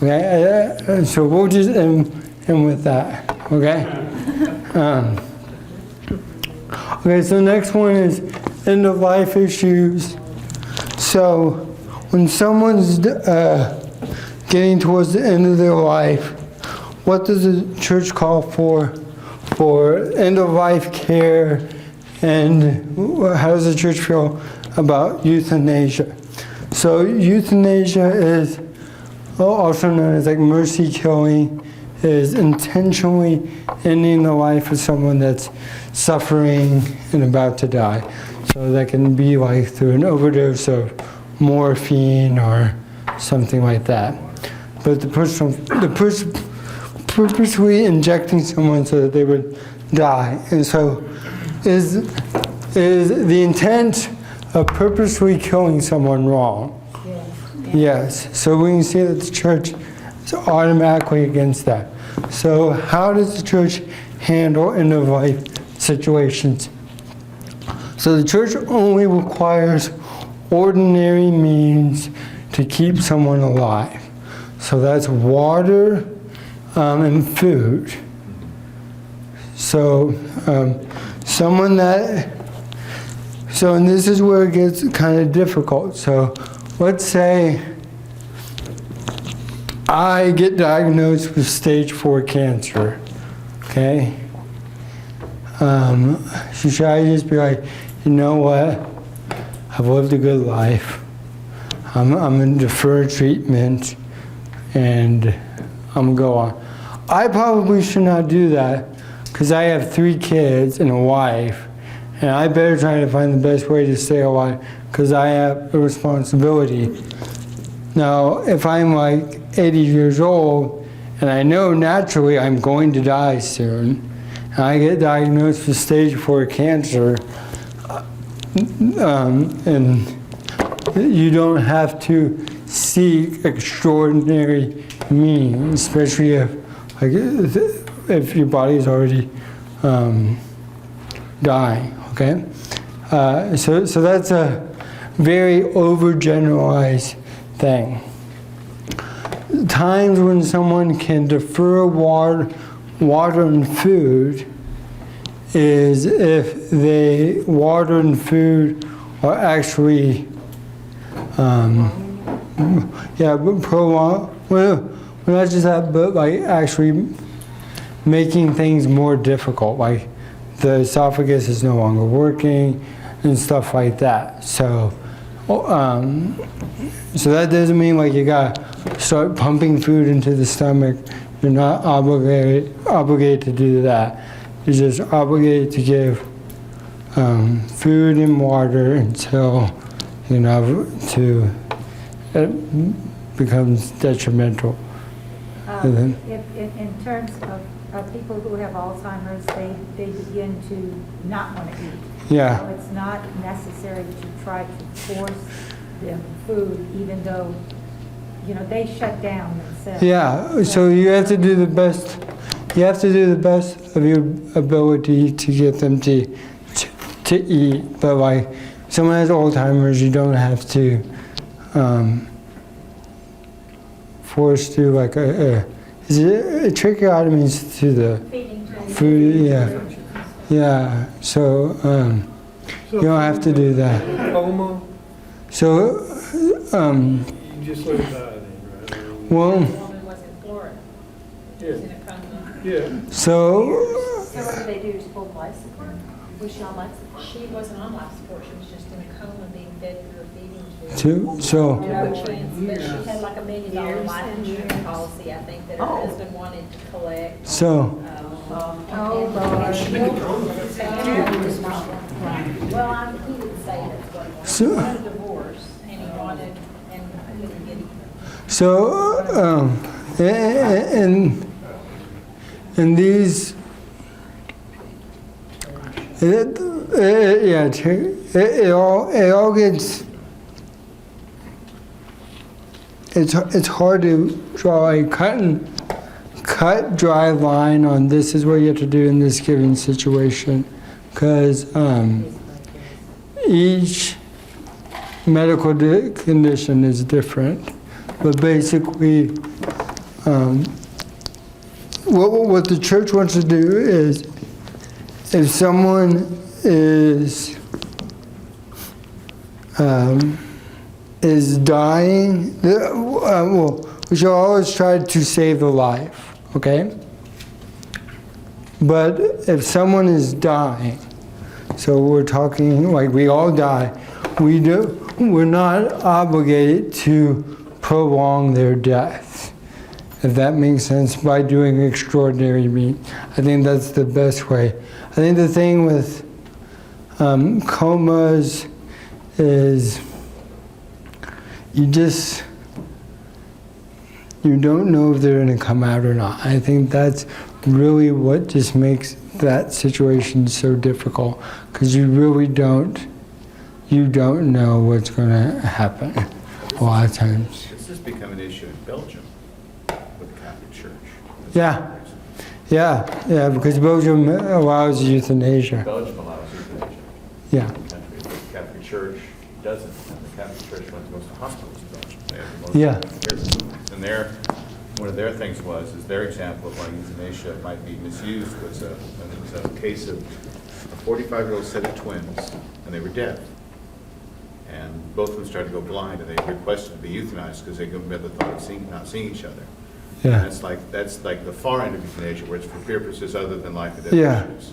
Speaker 1: Okay, so we'll just end with that, okay? Okay, so next one is end of life issues. So when someone's getting towards the end of their life, what does the church call for end of life care, and how does the church feel about euthanasia? So euthanasia is also known as like mercy killing, is intentionally ending the life of someone that's suffering and about to die. So that can be like through an overdose of morphine or something like that. But the purposely injecting someone so that they would die. And so is the intent of purposely killing someone wrong? Yes. So we can see that the church is automatically against that. So how does the church handle end-of-life situations? So the church only requires ordinary means to keep someone alive. So that's water and food. So and this is where it gets kind of difficult. So let's say I get diagnosed with stage 4 cancer, okay? Should I just be like, you know what? I've lived a good life. I'm in deferred treatment, and I'm going to go on. I probably should not do that because I have 3 kids and a wife, and I better try to find the best way to stay alive because I have a responsibility. Now, if I'm like 80 years old and I know naturally I'm going to die soon, and I get diagnosed with stage 4 cancer, and you don't have to seek extraordinary means, especially if your body is already dying, okay? So that's a very overgeneralized thing. Times when someone can defer water and food is if water and food are actually prolong. Well, not just that, but like actually making things more difficult. Like the esophagus is no longer working and stuff like that. So that doesn't mean like you gotta start pumping food into the stomach. You're not obligated to do that. You're just obligated to give food and water until it becomes detrimental.
Speaker 3: In terms of people who have Alzheimer's, they begin to not want to eat. So
Speaker 1: Yeah,
Speaker 3: it's not necessary to try to force them food, even though, you know, they shut down themselves.
Speaker 1: yeah. So you have to do the best. You have to do the best of your ability to get them to eat. But like, someone has Alzheimer's, you don't have to force through like is it a tracheotomy is through the
Speaker 5: Feeding tube.
Speaker 1: food? Yeah, yeah. So you don't have to do that.
Speaker 2: Coma,
Speaker 1: So
Speaker 2: you just let it die then, right?
Speaker 1: well,
Speaker 5: The woman was in Florida. She was in
Speaker 2: Yeah,
Speaker 5: a coma.
Speaker 2: yeah.
Speaker 1: so
Speaker 5: So what did they do? Just pull life support? Was she on life support?
Speaker 3: She wasn't on life support, she was just in a coma being fed through a feeding tube.
Speaker 1: so
Speaker 3: But she had like $1 million
Speaker 8: Years
Speaker 3: life
Speaker 8: and
Speaker 3: insurance
Speaker 8: years.
Speaker 3: policy, I think, that her
Speaker 4: Oh.
Speaker 3: husband wanted to collect.
Speaker 1: so
Speaker 3: Oh, Lord. Well, he didn't say that's what he wanted.
Speaker 1: So-
Speaker 3: He wanted a divorce, and he wanted, and couldn't get it.
Speaker 1: so and these it all gets it's hard to draw a cut dry line on this is what you have to do in this given situation because each medical condition is different, but basically what the church wants to do is if someone is dying, well, we should always try to save the life, okay? But if someone is dying, so we're talking like we all die, we're not obligated to prolong their death, if that makes sense, by doing extraordinary means. I think that's the best way. I think the thing with comas is you don't know if they're going to come out or not. I think that's really what just makes that situation so difficult, because you really don't know what's going to happen a lot of times.
Speaker 9: This has become an issue in Belgium with the Catholic Church.
Speaker 1: Yeah, because Belgium allows euthanasia.
Speaker 9: Belgium allows euthanasia.
Speaker 1: Yeah,
Speaker 9: The Catholic Church doesn't, and the Catholic Church runs most of the hospitals in Belgium. They have the most
Speaker 1: Yeah.
Speaker 9: And one of their things is their example of why euthanasia might be misused was a case of a 45-year-old set of twins, and they were deaf. And both of them started to go blind, and they requested to be euthanized because they couldn't bear the thought of not seeing each other.
Speaker 1: yeah.
Speaker 9: That's like the far end of euthanasia, where it's for purposes other than life and death
Speaker 1: Yeah.
Speaker 9: issues.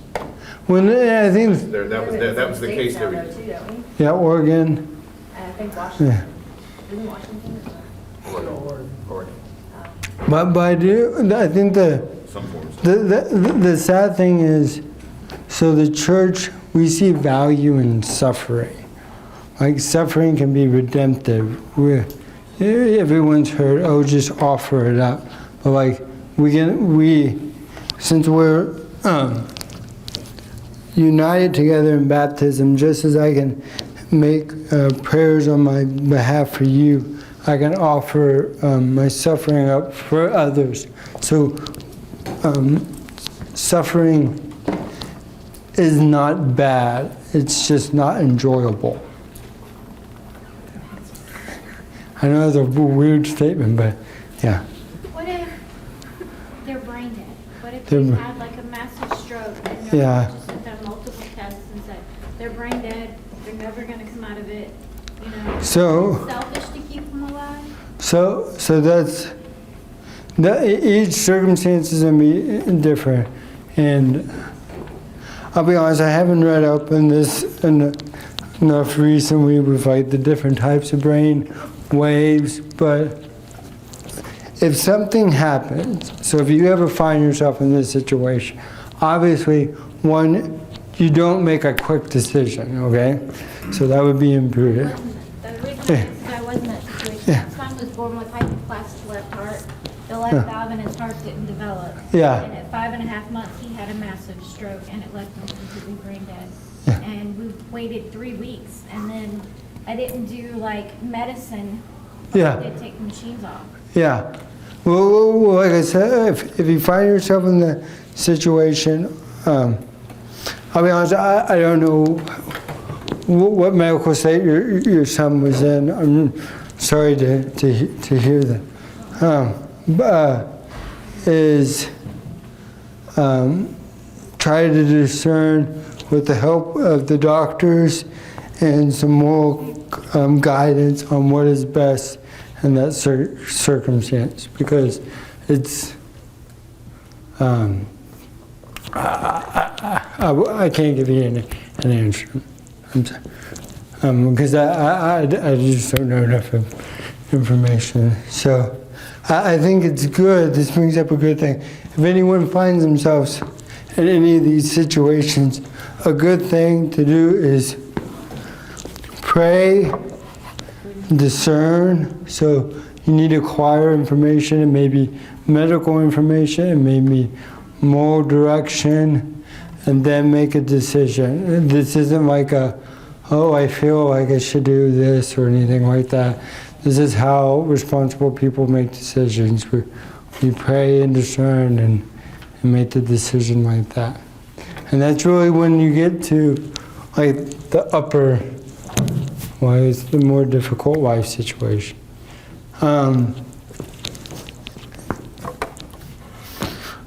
Speaker 1: When I think,
Speaker 9: That was the case
Speaker 5: States
Speaker 9: they
Speaker 5: now,
Speaker 9: were.
Speaker 5: though, too, don't we?
Speaker 1: yeah, Oregon.
Speaker 5: And I think Washington. Isn't Washington as well?
Speaker 9: Oregon,
Speaker 1: But I think
Speaker 9: some forms.
Speaker 1: the sad thing is, so the church, we see value in suffering. Like suffering can be redemptive. Everyone's heard, oh, just offer it up. But like since we're united together in baptism, just as I can make prayers on my behalf for you, I can offer my suffering up for others. So suffering is not bad, it's just not enjoyable. I know it's a weird statement, but yeah.
Speaker 10: What if they're brain dead? What if
Speaker 1: They're
Speaker 10: they
Speaker 1: br-
Speaker 10: had like a massive stroke and
Speaker 1: Yeah.
Speaker 10: they're just done multiple tests and said they're brain dead, they're never going to come out of it, you know?
Speaker 1: So-
Speaker 10: Is it selfish to keep them alive?
Speaker 1: So each circumstance is going to be different, and I'll be honest, I haven't read up on this enough recently with like the different types of brain waves, but if something happens, so if you ever find yourself in this situation, obviously, one, you don't make a quick decision, okay? So that would be imprudent.
Speaker 10: The reason I asked is I was in that situation.
Speaker 1: Yeah.
Speaker 10: My son was born with hypoplastic left heart. The left
Speaker 1: Yeah.
Speaker 10: valve in his heart didn't develop.
Speaker 1: Yeah.
Speaker 10: And at 5.5 months, he had a massive stroke and it left him completely brain dead.
Speaker 1: Yeah.
Speaker 10: And we waited 3 weeks, and then I didn't do like medicine.
Speaker 1: Yeah.
Speaker 10: I did take the machines off.
Speaker 1: Yeah. Well, like I said, if you find yourself in the situation, I'll be honest, I don't know what medical state your son was in. I'm sorry to hear that. Try to discern with the help of the doctors and some more guidance on what is best in that circumstance, because it's I can't give you an answer. I'm sorry. Because I just don't know enough information. So I think it's good. This brings up a good thing. If anyone finds themselves in any of these situations, a good thing to do is pray, discern. So you need to acquire information, and maybe medical information, and maybe moral direction, and then make a decision. This isn't like oh, I feel like I should do this or anything like that. This is how responsible people make decisions. We pray and discern and make the decision like that. And that's really when you get to like the upper, it's the more difficult life situation.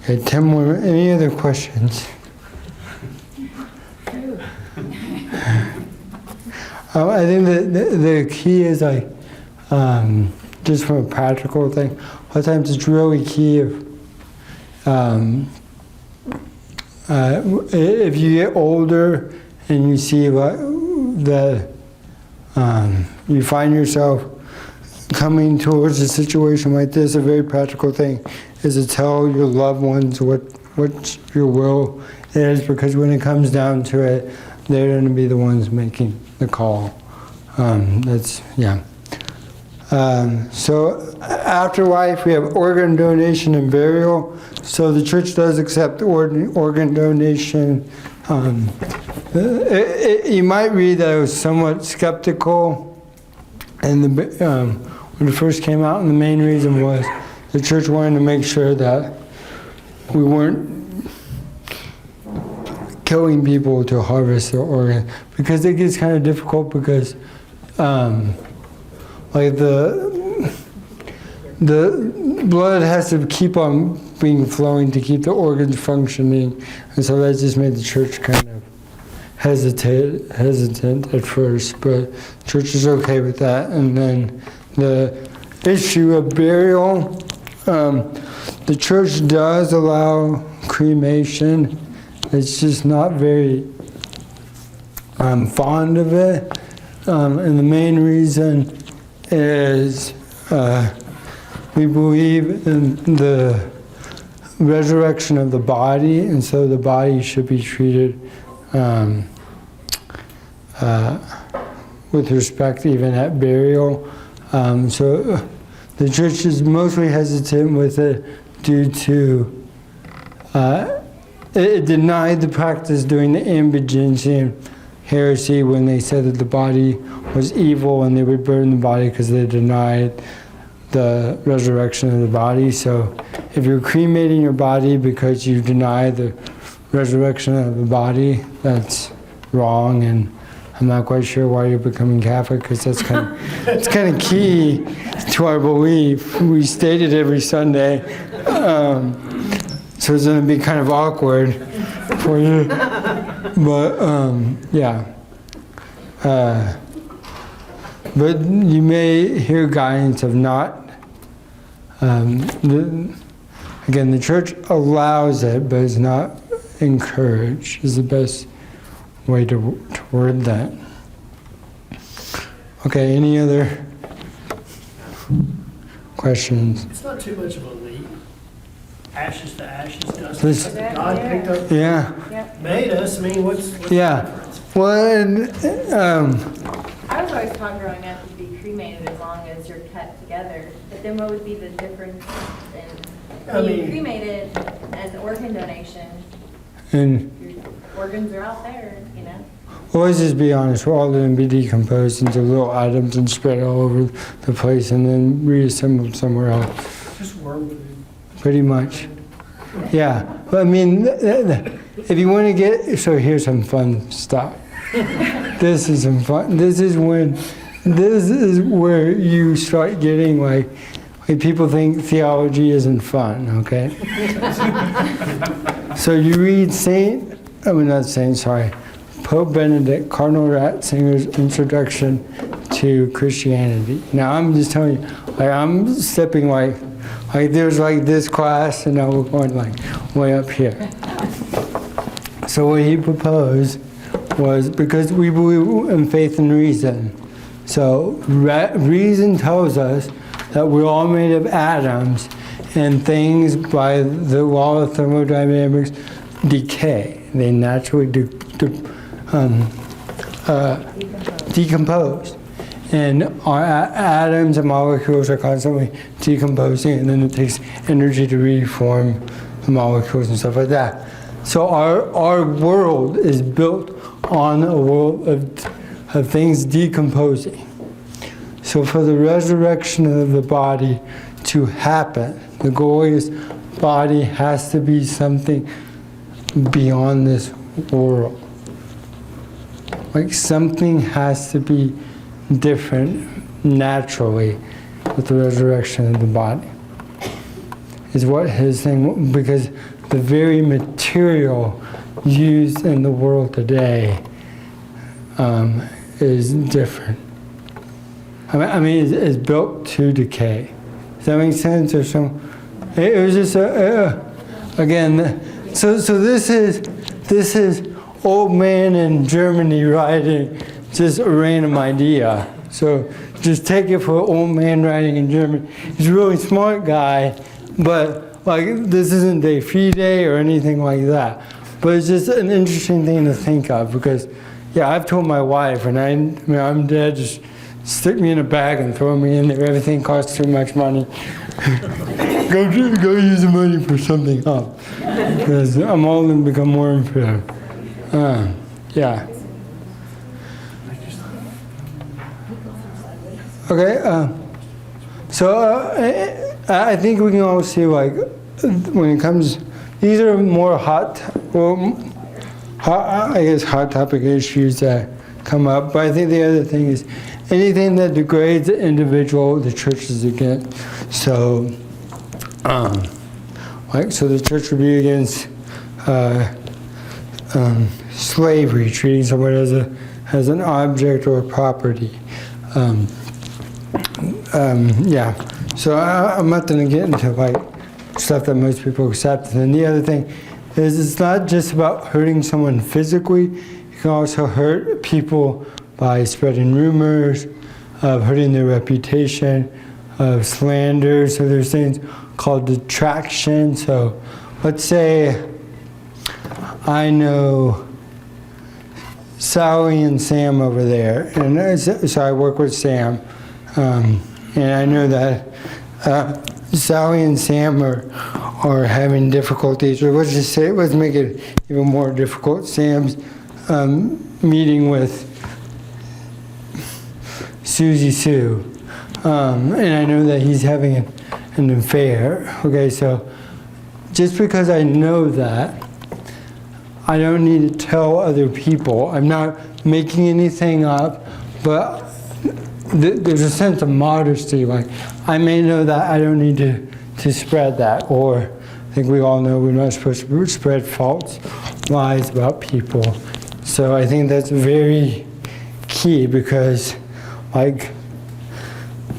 Speaker 1: Okay, 10 more. Any other questions? I think the key is like, just from a practical thing, a lot of times it's really key if you get older and you see that you find yourself coming towards a situation like this, a very practical thing is to tell your loved ones what your will is, because when it comes down to it, they're going to be the ones making the call. So afterlife, we have organ donation and burial. So the church does accept organ donation. You might read that I was somewhat skeptical when it first came out, and the main reason was the church wanted to make sure that we weren't killing people to harvest their organ, because it gets kind of difficult, because like the blood has to keep on being flowing to keep the organs functioning, and so that just made the church kind of hesitant at first, but the church is okay with that. And then the issue of burial, the church does allow cremation. It's just not very fond of it, and the main reason is we believe in the resurrection of the body, and so the body should be treated with respect even at burial. So the church is mostly hesitant with it due to it denied the practice during the Ambrogensian heresy, when they said that the body was evil and they would burn the body because they denied the resurrection of the body. So if you're cremating your body because you deny the resurrection of the body, that's wrong, and I'm not quite sure why you're becoming Catholic, because that's it's kind of key to our belief. We state it every Sunday, so it's going to be kind of awkward for you. But but you may hear guidance of not. Again, the church allows it, but it's not encouraged, is the best way to word that. Okay, any other questions?
Speaker 7: It's not too much of a leap. Ashes to ashes, dust to
Speaker 1: This-
Speaker 7: dust. God picked up,
Speaker 1: Yeah,
Speaker 7: made us. I mean, what's
Speaker 1: Yeah.
Speaker 7: the difference?
Speaker 1: well, and,
Speaker 5: I was always taught growing up to be cremated as long as you're kept together. But then what would be the difference in being cremated and organ donation?
Speaker 1: and
Speaker 5: Your organs are out there, you know?
Speaker 1: Well, let's just be honest, we're all going to be decomposed into little atoms and spread all over the place and then reassembled somewhere else.
Speaker 7: Just worm food.
Speaker 1: Pretty much. Yeah. But I mean, if you want to get, so here's some fun stuff. This is some fun. This is where you start getting like people think theology isn't fun, okay? So you read Pope Benedict, Cardinal Ratzinger's Introduction to Christianity. Now I'm just telling you, like I'm stepping like there's like this class and now we're going like way up here. So what he proposed was, because we believe in faith and reason, so reason tells us that we're all made of atoms and things by the law of thermodynamics decay. They naturally decompose. And our atoms and molecules are constantly decomposing, and then it takes energy to reform the molecules and stuff like that. So our world is built on a world of things decomposing. So for the resurrection of the body to happen, the glorious body has to be something beyond this world. Like something has to be different naturally with the resurrection of the body. Is what his thing, because the very material used in the world today is different. I mean, it's built to decay. Does that make sense? Or some? It was just again. So this is old man in Germany writing just a random idea. So just take it for old man writing in German. He's a really smart guy, but like this isn't de fide or anything like that. But it's just an interesting thing to think of because, yeah, I've told my wife, and I'm dead, just stick me in a bag and throw me in there. Everything costs too much money. go use the money for something else. Because I'm old and become more unfair. Yeah. Okay. I think we can all see, like, when it comes, these are more hot topic issues that come up. But I think the other thing is anything that degrades the individual, the church is against. So, so the church would be against slavery, treating someone as an object or a property. Yeah. So I'm not going to get into like stuff that most people accept. And the other thing is, it's not just about hurting someone physically. You can also hurt people by spreading rumors, of hurting their reputation, of slander. So there's things called detraction. So let's say I know Sally and Sam over there, and so I work with Sam, and I know that Sally and Sam are having difficulties, or let's make it even more difficult. Sam's meeting with Susie Sue, and I know that he's having an affair. Okay, so just because I know that, I don't need to tell other people. I'm not making anything up, but there's a sense of modesty. Like, I may know that, I don't need to spread that. Or I think we all know we're not supposed to spread false lies about people. So I think that's very key, because like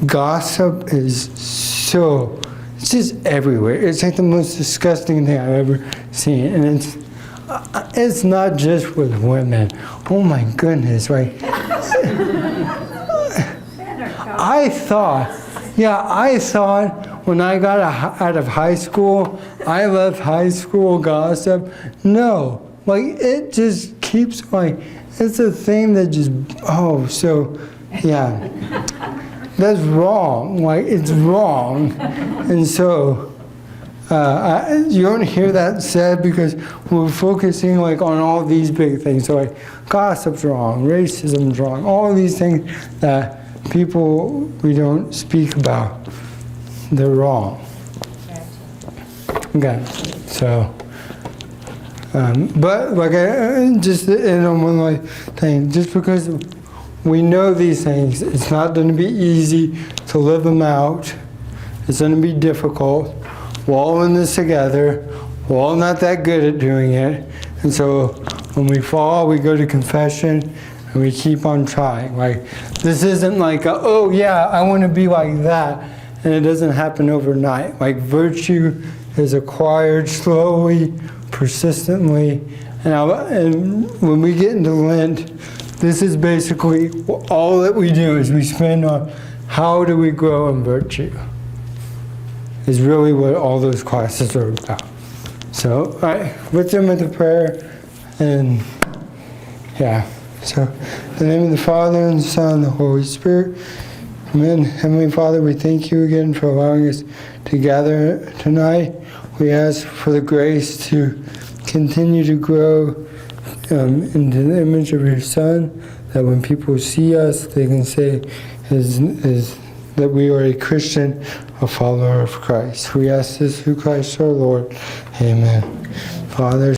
Speaker 1: gossip is it's just everywhere. It's like the most disgusting thing I've ever seen. And it's not just with women. Oh my goodness, right? I thought when I got out of high school, I left high school gossip. No, like it just keeps like, it's a thing that just, yeah. That's wrong, like it's wrong. And so, You don't hear that said because we're focusing like on all these big things. So like gossip's wrong, racism's wrong, all of these things that people we don't speak about. They're wrong. Okay, so. But like just in on one like thing, just because we know these things, it's not going to be easy to live them out. It's going to be difficult. We're all in this together. We're all not that good at doing it. And so when we fall, we go to confession and we keep on trying. Like this isn't like, oh yeah, I want to be like that. And it doesn't happen overnight. Like virtue is acquired slowly, persistently. And when we get into Lent, this is basically all that we do is we spend on how do we grow in virtue is really what all those classes are about. So, all right, lift them with the prayer, and yeah. So, in the name of the Father, and the Son, and the Holy Spirit, amen. Heavenly Father, we thank you again for allowing us to gather tonight. We ask for the grace to continue to grow into the image of your Son, that when people see us, they can say is that we are a Christian, a follower of Christ. We ask this through Christ our Lord. Amen. Father,